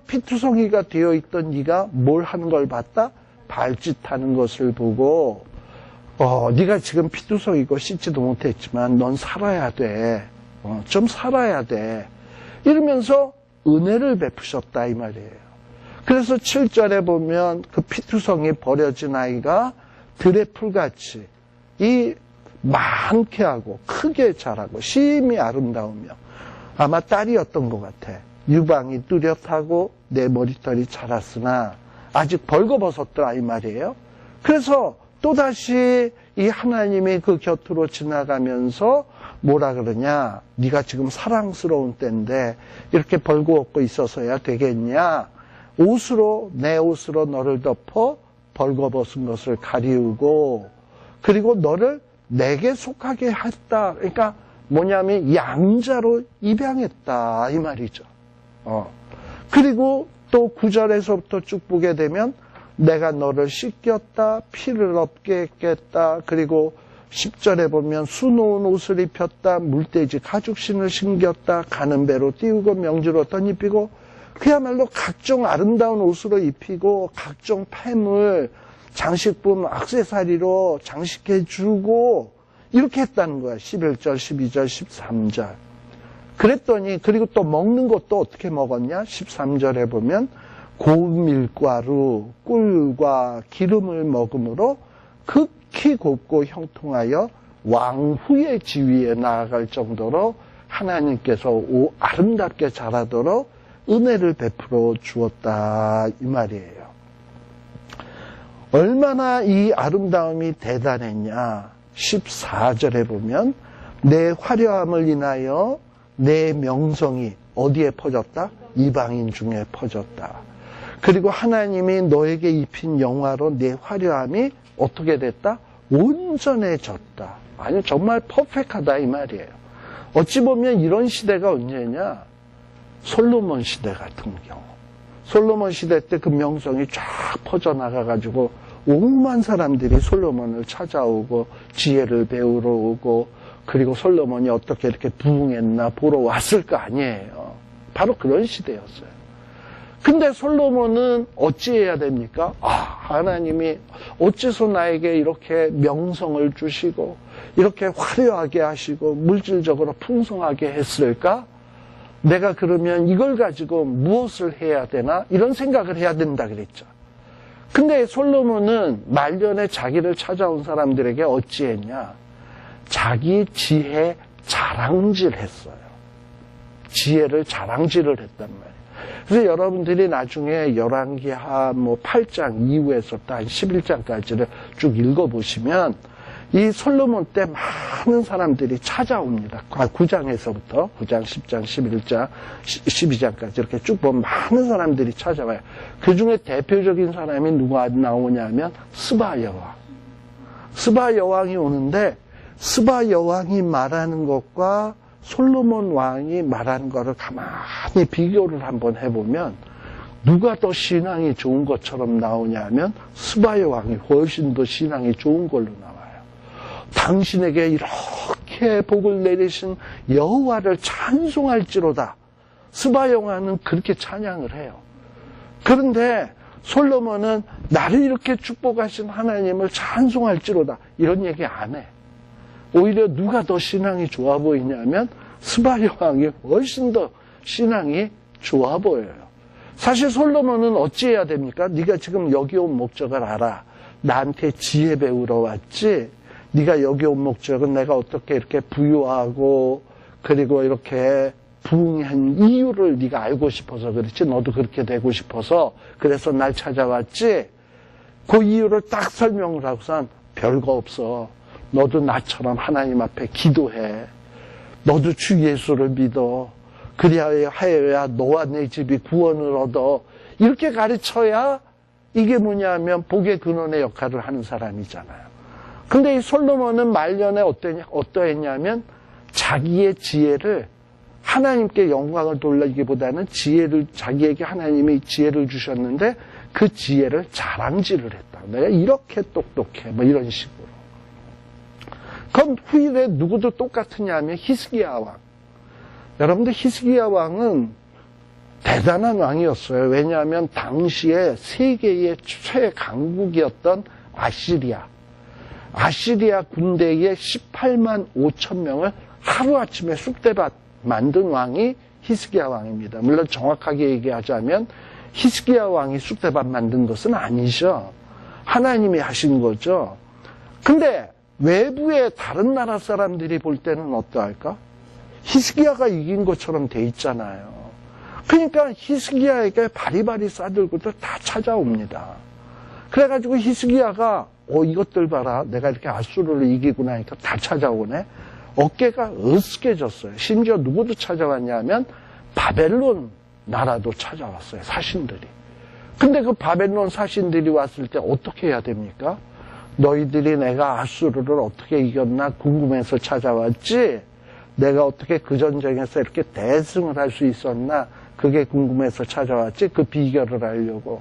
[SPEAKER 1] 피투성이가 되어 있던 네가 뭘 하는 걸 봤다? 발짓하는 것을 보고 네가 지금 피투성이고 씻지도 못했지만 넌 살아야 돼. 좀 살아야 돼. 이러면서 은혜를 베푸셨다 이 말이에요. 그래서 7절에 보면 그 피투성이 버려진 아이가 들의 풀같이 많게 하고 크게 자라고 심히 아름다우며 아마 딸이었던 것 같아. 유방이 뚜렷하고 내 머리털이 자랐으나 아직 벌거벗었더라 이 말이에요. 그래서 또다시 이 하나님이 그 곁으로 지나가면서 뭐라 그러냐? 네가 지금 사랑스러운 때인데 이렇게 벌거벗고 있어서야 되겠냐? 내 옷으로 너를 덮어 벌거벗은 것을 가리우고 그리고 너를 내게 속하게 했다. 그러니까 뭐냐면 양자로 입양했다 이 말이죠. 그리고 또 9절에서부터 쭉 보게 되면 내가 너를 씻겼다, 피를 없게 했겠다. 그리고 10절에 보면 수놓은 옷을 입혔다, 물돼지 가죽신을 신겼다, 가는 배로 띄우고 명주로 덧입히고 그야말로 각종 아름다운 옷으로 입히고 각종 폐물, 장식품, 액세서리로 장식해주고 이렇게 했다는 거야. 11절, 12절, 13절. 그랬더니 그리고 또 먹는 것도 어떻게 먹었냐? 13절에 보면 고운 밀가루, 꿀과 기름을 먹음으로 극히 곱고 형통하여 왕후의 지위에 나아갈 정도로 하나님께서 아름답게 자라도록 은혜를 베풀어 주었다 이 말이에요. 얼마나 이 아름다움이 대단했냐? 14절에 보면 내 화려함을 인하여 내 명성이 어디에 퍼졌다? 이방인 중에 퍼졌다. 그리고 하나님이 너에게 입힌 영화로 내 화려함이 어떻게 됐다? 온전해졌다. 아니 정말 퍼펙하다 이 말이에요. 어찌 보면 이런 시대가 언제냐? 솔로몬 시대 같은 경우. 솔로몬 시대 때 그 명성이 쫙 퍼져나가가지고 오만 사람들이 솔로몬을 찾아오고 지혜를 배우러 오고 그리고 솔로몬이 어떻게 이렇게 부흥했나 보러 왔을 거 아니에요. 바로 그런 시대였어요. 근데 솔로몬은 어찌해야 됩니까? 하나님이 어째서 나에게 이렇게 명성을 주시고 이렇게 화려하게 하시고 물질적으로 풍성하게 했을까? 내가 그러면 이걸 가지고 무엇을 해야 되나? 이런 생각을 해야 된다 그랬죠. 근데 솔로몬은 말년에 자기를 찾아온 사람들에게 어찌했냐? 자기 지혜 자랑질 했어요. 지혜를 자랑질을 했단 말이에요. 그래서 여러분들이 나중에 열왕기하 8장 이후에서부터 한 11장까지를 쭉 읽어보시면 이 솔로몬 때 많은 사람들이 찾아옵니다. 9장에서부터 9장, 10장, 11장, 12장까지 이렇게 쭉 보면 많은 사람들이 찾아와요. 그 중에 대표적인 사람이 누가 나오냐면 스바 여왕. 스바 여왕이 오는데 스바 여왕이 말하는 것과 솔로몬 왕이 말하는 것을 가만히 비교를 한번 해보면 누가 더 신앙이 좋은 것처럼 나오냐면 스바 여왕이 훨씬 더 신앙이 좋은 걸로 나와요. 당신에게 이렇게 복을 내리신 여호와를 찬송할지로다. 스바 여왕은 그렇게 찬양을 해요. 그런데 솔로몬은 나를 이렇게 축복하신 하나님을 찬송할지로다. 이런 얘기 안 해. 오히려 누가 더 신앙이 좋아 보이냐면 스바 여왕이 훨씬 더 신앙이 좋아 보여요. 사실 솔로몬은 어찌해야 됩니까? 네가 지금 여기 온 목적을 알아. 나한테 지혜 배우러 왔지. 네가 여기 온 목적은 내가 어떻게 이렇게 부유하고 그리고 이렇게 부흥한 이유를 네가 알고 싶어서 그렇지. 너도 그렇게 되고 싶어서 그래서 날 찾아왔지. 그 이유를 딱 설명을 하고선 별거 없어. 너도 나처럼 하나님 앞에 기도해. 너도 주 예수를 믿어. 그리하여야 너와 내 집이 구원을 얻어. 이렇게 가르쳐야 이게 뭐냐면 복의 근원의 역할을 하는 사람이잖아요. 근데 이 솔로몬은 말년에 어떠했냐면 자기의 지혜를 하나님께 영광을 돌리기보다는 지혜를 자기에게 하나님이 지혜를 주셨는데 그 지혜를 자랑질을 했다. 내가 이렇게 똑똑해. 뭐 이런 식으로. 그럼 후일에 누구도 똑같으냐면 히스기야 왕. 여러분들 히스기야 왕은 대단한 왕이었어요. 왜냐하면 당시에 세계의 최강국이었던 아시리아 군대의 18만 5천 명을 하루아침에 쑥대밭 만든 왕이 히스기야 왕입니다. 물론 정확하게 얘기하자면 히스기야 왕이 쑥대밭 만든 것은 아니죠. 하나님이 하신 거죠. 근데 외부의 다른 나라 사람들이 볼 때는 어떠할까? 히스기야가 이긴 것처럼 돼 있잖아요. 그러니까 히스기야에게 바리바리 싸들고도 다 찾아옵니다. 그래가지고 히스기야가 이것들 봐라. 내가 이렇게 아수르를 이기고 나니까 다 찾아오네. 어깨가 으스개졌어요. 심지어 누구도 찾아왔냐면 바벨론 나라도 찾아왔어요. 사신들이. 근데 그 바벨론 사신들이 왔을 때 어떻게 해야 됩니까? 너희들이 내가 아수르를 어떻게 이겼나 궁금해서 찾아왔지. 내가 어떻게 그 전쟁에서 이렇게 대승을 할 수 있었나 그게 궁금해서 찾아왔지. 그 비결을 알려고.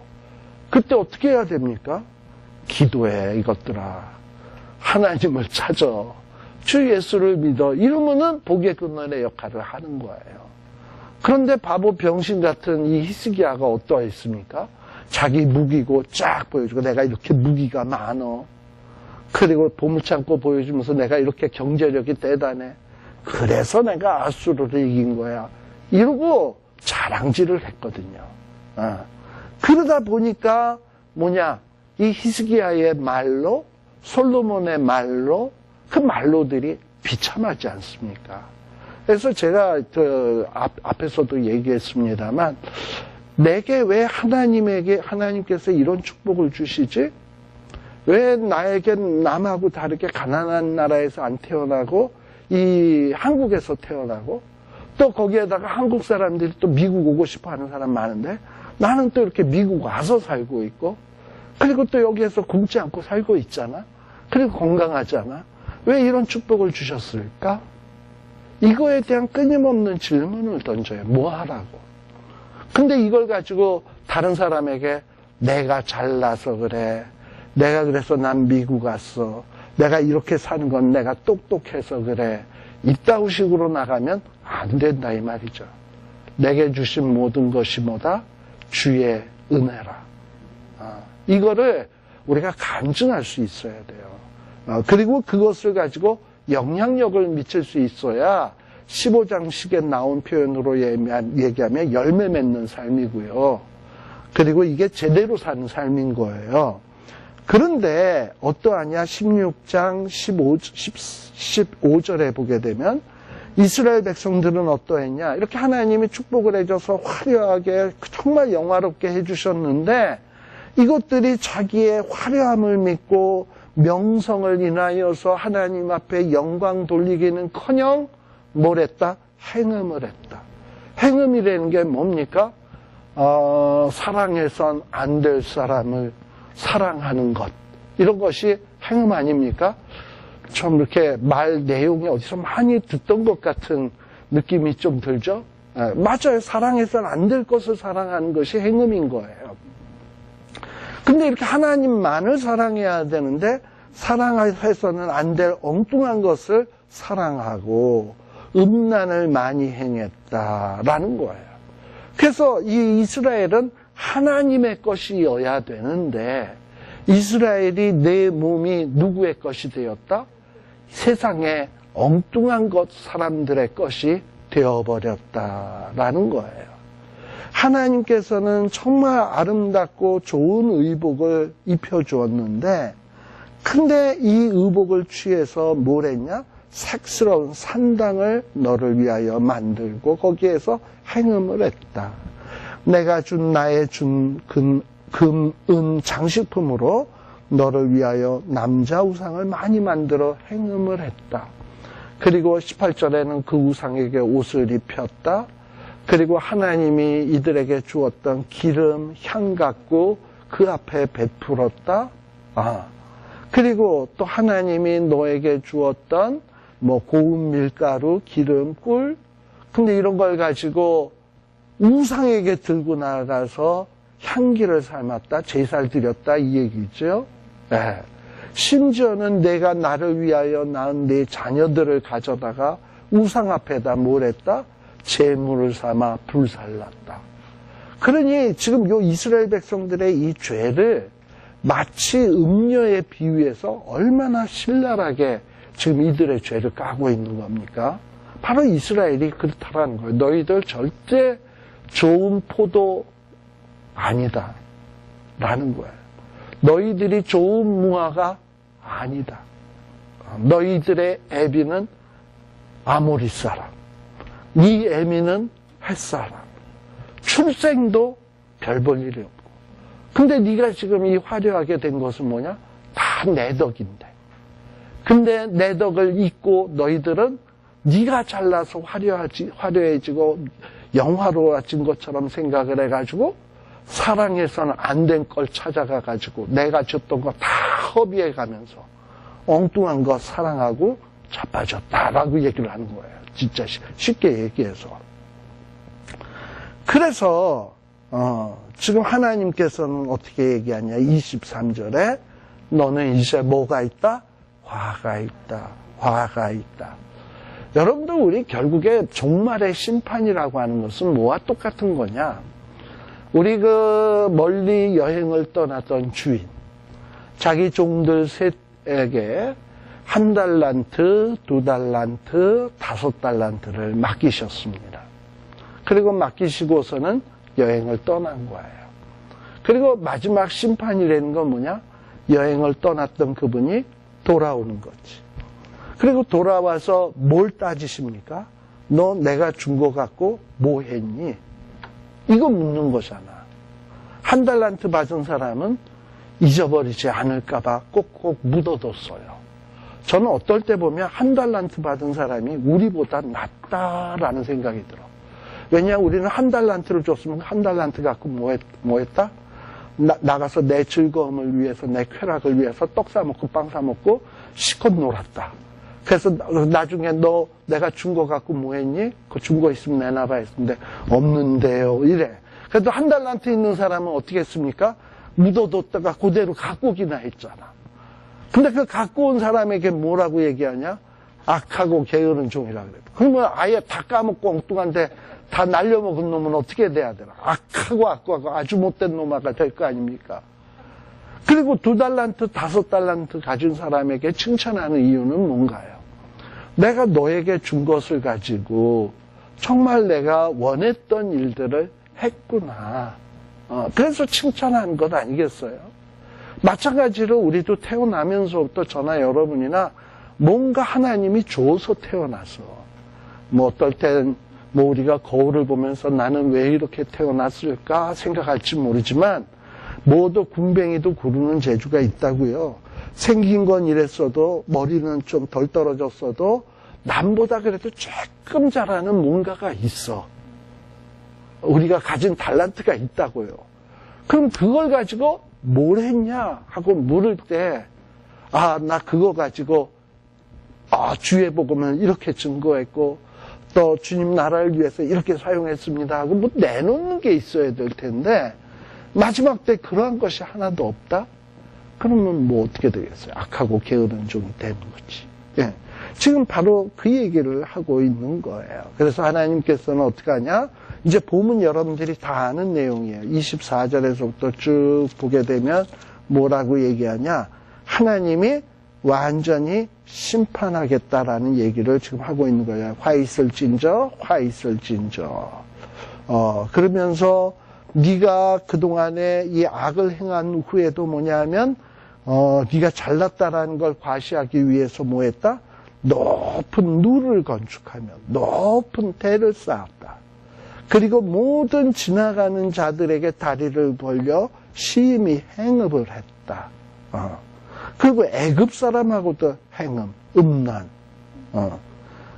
[SPEAKER 1] 그때 어떻게 해야 됩니까? 기도해 이것들아. 하나님을 찾아. 주 예수를 믿어. 이러면은 복의 근원의 역할을 하는 거예요. 그런데 바보 병신 같은 이 히스기야가 어떠했습니까? 자기 무기고 쫙 보여주고 내가 이렇게 무기가 많어. 그리고 보물창고 보여주면서 내가 이렇게 경제력이 대단해. 그래서 내가 아수르를 이긴 거야. 이러고 자랑질을 했거든요. 그러다 보니까 이 히스기야의 말로 솔로몬의 말로 그 말로들이 비참하지 않습니까? 그래서 제가 앞에서도 얘기했습니다만 내게 왜 하나님께서 이런 축복을 주시지? 왜 나에게 남하고 다르게 가난한 나라에서 안 태어나고 이 한국에서 태어나고 또 거기에다가 한국 사람들이 또 미국 오고 싶어 하는 사람 많은데 나는 또 이렇게 미국 와서 살고 있고 그리고 또 여기에서 굶지 않고 살고 있잖아. 그리고 건강하잖아. 왜 이런 축복을 주셨을까? 이거에 대한 끊임없는 질문을 던져요. 뭐 하라고? 근데 이걸 가지고 다른 사람에게 내가 잘나서 그래. 내가 그래서 난 미국 왔어. 내가 이렇게 사는 건 내가 똑똑해서 그래. 이따구 식으로 나가면 안 된다 이 말이죠. 내게 주신 모든 것이 뭐다? 주의 은혜라. 이거를 우리가 간증할 수 있어야 돼요. 그리고 그것을 가지고 영향력을 미칠 수 있어야 15장씩에 나온 표현으로 얘기하면 열매 맺는 삶이고요. 그리고 이게 제대로 사는 삶인 거예요. 그런데 어떠하냐? 16장 15절에 보게 되면 이스라엘 백성들은 어떠했냐? 이렇게 하나님이 축복을 해줘서 화려하게 정말 영화롭게 해주셨는데 이것들이 자기의 화려함을 믿고 명성을 인하여서 하나님 앞에 영광 돌리기는커녕 뭘 했다? 행음을 했다. 행음이라는 게 뭡니까? 사랑해선 안 될 사람을 사랑하는 것. 이런 것이 행음 아닙니까? 좀 이렇게 말 내용이 어디서 많이 듣던 것 같은 느낌이 좀 들죠? 맞아요. 사랑해서는 안 될 것을 사랑하는 것이 행음인 거예요. 근데 이렇게 하나님만을 사랑해야 되는데 사랑해서는 안 될 엉뚱한 것을 사랑하고 음란을 많이 행했다라는 거예요. 그래서 이 이스라엘은 하나님의 것이어야 되는데 이스라엘이 내 몸이 누구의 것이 되었다? 세상의 엉뚱한 것 사람들의 것이 되어버렸다라는 거예요. 하나님께서는 정말 아름답고 좋은 의복을 입혀주었는데 근데 이 의복을 취해서 뭘 했냐? 색스러운 산당을 너를 위하여 만들고 거기에서 행음을 했다. 내가 준 나의 준 금, 은 장식품으로 너를 위하여 남자 우상을 많이 만들어 행음을 했다. 그리고 18절에는 그 우상에게 옷을 입혔다. 그리고 하나님이 이들에게 주었던 기름, 향 갖고 그 앞에 베풀었다. 그리고 또 하나님이 너에게 주었던 고운 밀가루, 기름, 꿀. 근데 이런 걸 가지고 우상에게 들고 나가서 향기를 삶았다, 제사를 드렸다 이 얘기죠. 네. 심지어는 내가 나를 위하여 낳은 내 자녀들을 가져다가 우상 앞에다 뭘 했다? 제물을 삼아 불살랐다. 그러니 지금 요 이스라엘 백성들의 이 죄를 마치 음녀에 비유해서 얼마나 신랄하게 지금 이들의 죄를 까고 있는 겁니까? 바로 이스라엘이 그렇다라는 거예요. 너희들 절대 좋은 포도 아니다 라는 거예요. 너희들이 좋은 무화과 아니다. 너희들의 애비는 아모리 사람, 네 애미는 햇사람. 출생도 별 볼 일이 없고. 근데 네가 지금 이 화려하게 된 것은 뭐냐? 다 내 덕인데. 근데 내 덕을 잊고 너희들은 네가 잘나서 화려해지고 영화로워진 것처럼 생각을 해가지고 사랑해서는 안 된 걸 찾아가가지고 내가 줬던 거 다 허비해가면서 엉뚱한 거 사랑하고 자빠졌다라고 얘기를 하는 거예요. 진짜 쉽게 얘기해서. 그래서 지금 하나님께서는 어떻게 얘기하냐? 23절에 너는 이제 뭐가 있다? 화가 있다. 화가 있다. 여러분들 우리 결국에 종말의 심판이라고 하는 것은 뭐와 똑같은 거냐? 우리 멀리 여행을 떠났던 주인, 자기 종들 셋에게 1달란트, 2달란트, 5달란트를 맡기셨습니다. 그리고 맡기시고서는 여행을 떠난 거예요. 그리고 마지막 심판이라는 건 뭐냐? 여행을 떠났던 그분이 돌아오는 거지. 그리고 돌아와서 뭘 따지십니까? 너 내가 준 거 갖고 뭐 했니? 이거 묻는 거잖아. 1달란트 받은 사람은 잊어버리지 않을까봐 꼭꼭 묻어뒀어요. 저는 어떨 때 보면 1달란트 받은 사람이 우리보다 낫다라는 생각이 들어. 왜냐, 우리는 1달란트를 줬으면 1달란트 갖고 뭐 했다? 나가서 내 즐거움을 위해서, 내 쾌락을 위해서 떡 사먹고 빵 사먹고 실컷 놀았다. 그래서 나중에 너 내가 준 거 갖고 뭐 했니? 그 준 거 있으면 내놔봐 했는데 없는데요. 이래. 그래도 1달란트 있는 사람은 어떻게 했습니까? 묻어뒀다가 그대로 갖고 오기나 했잖아. 근데 그 갖고 온 사람에게 뭐라고 얘기하냐? 악하고 게으른 종이라 그래. 그러면 아예 다 까먹고 엉뚱한데 다 날려먹은 놈은 어떻게 돼야 되나? 악하고 아주 못된 놈아가 될 거 아닙니까? 그리고 2달란트, 5달란트 가진 사람에게 칭찬하는 이유는 뭔가요? 내가 너에게 준 것을 가지고 정말 내가 원했던 일들을 했구나. 그래서 칭찬하는 것 아니겠어요? 마찬가지로 우리도 태어나면서부터 저나 여러분이나 뭔가 하나님이 줘서 태어나서 어떨 땐 우리가 거울을 보면서 나는 왜 이렇게 태어났을까 생각할지 모르지만 모두 군뱅이도 구르는 재주가 있다고요. 생긴 건 이랬어도 머리는 좀 덜 떨어졌어도 남보다 그래도 조금 잘하는 뭔가가 있어. 우리가 가진 달란트가 있다고요. 그럼 그걸 가지고 뭘 했냐 하고 물을 때, 나 그거 가지고 주의 복음을 이렇게 증거했고 또 주님 나라를 위해서 이렇게 사용했습니다 하고 뭐 내놓는 게 있어야 될 텐데, 마지막 때 그러한 것이 하나도 없다? 그러면 뭐 어떻게 되겠어요? 악하고 게으른 종이 되는 거지. 예. 지금 바로 그 얘기를 하고 있는 거예요. 그래서 하나님께서는 어떻게 하냐? 이제 본문 여러분들이 다 아는 내용이에요. 24절에서부터 쭉 보게 되면 뭐라고 얘기하냐? 하나님이 완전히 심판하겠다라는 얘기를 지금 하고 있는 거예요. 화 있을진저, 화 있을진저. 그러면서 네가 그동안에 이 악을 행한 후에도 뭐냐면 네가 잘났다라는 걸 과시하기 위해서 뭐 했다? 높은 누를 건축하며 높은 대를 쌓았다. 그리고 모든 지나가는 자들에게 다리를 벌려 심히 행음을 했다. 그리고 애굽 사람하고도 행음, 음란.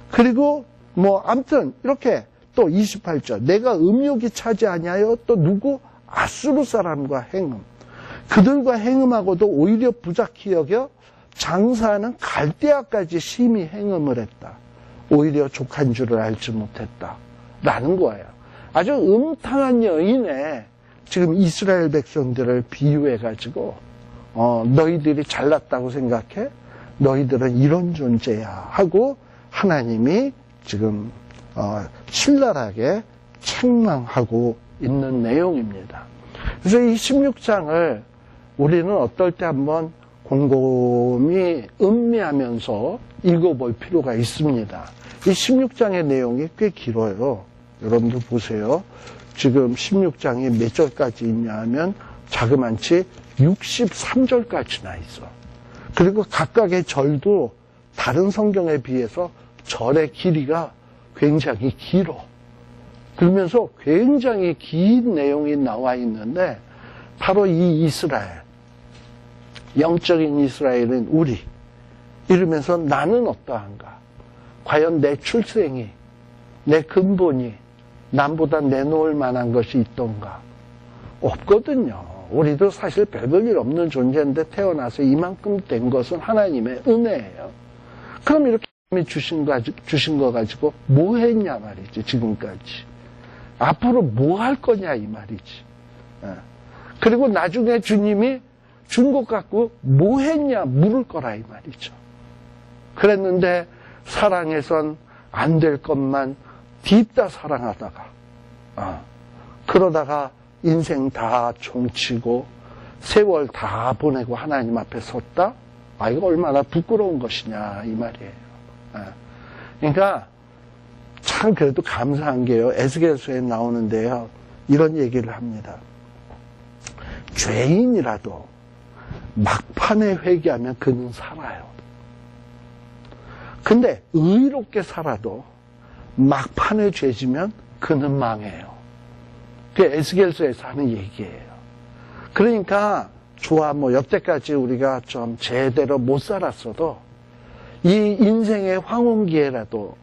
[SPEAKER 1] 그리고 뭐 아무튼 이렇게 또 28절 내가 음욕이 차지하냐여 또 누구? 아수르 사람과 행음. 그들과 행음하고도 오히려 부작히 여겨 장사하는 갈대아까지 심히 행음을 했다. 오히려 족한 줄을 알지 못했다. 라는 거예요. 아주 음탕한 여인에 지금 이스라엘 백성들을 비유해가지고 너희들이 잘났다고 생각해? 너희들은 이런 존재야 하고 하나님이 지금 신랄하게 책망하고 있는 내용입니다. 그래서 이 16장을 우리는 어떨 때 한번 곰곰이 음미하면서 읽어볼 필요가 있습니다. 이 16장의 내용이 꽤 길어요. 여러분들 보세요. 지금 16장이 몇 절까지 있냐 하면 자그만치 63절까지나 있어. 그리고 각각의 절도 다른 성경에 비해서 절의 길이가 굉장히 길어. 그러면서 굉장히 긴 내용이 나와 있는데 바로 이 이스라엘, 영적인 이스라엘은 우리, 이러면서 나는 어떠한가? 과연 내 출생이, 내 근본이 남보다 내놓을 만한 것이 있던가? 없거든요. 우리도 사실 별볼일 없는 존재인데 태어나서 이만큼 된 것은 하나님의 은혜예요. 그럼 이렇게 주신 거 가지고 뭐 했냐 말이지, 지금까지. 앞으로 뭐 할 거냐 이 말이지. 그리고 나중에 주님이 준 것 갖고 뭐 했냐 물을 거라 이 말이죠. 그랬는데 사랑해선 안 될 것만 딥다 사랑하다가 그러다가 인생 다 종치고 세월 다 보내고 하나님 앞에 섰다? 이거 얼마나 부끄러운 것이냐 이 말이에요. 그러니까 참 그래도 감사한 게요. 에스겔서에 나오는데요. 이런 얘기를 합니다. 죄인이라도 막판에 회개하면 그는 살아요. 근데 의롭게 살아도 막판에 죄지면 그는 망해요. 그게 에스겔서에서 하는 얘기예요. 그러니까 좋아, 뭐 여태까지 우리가 좀 제대로 못 살았어도 이 인생의 황혼기에라도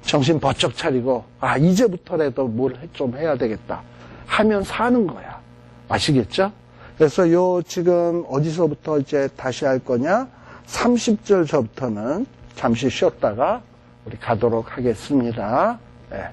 [SPEAKER 1] 정신 번쩍 차리고 이제부터라도 뭘 좀 해야 되겠다 하면 사는 거야. 아시겠죠? 그래서 요 지금 어디서부터 이제 다시 할 거냐? 30절 저부터는 잠시 쉬었다가 우리 가도록 하겠습니다. 네.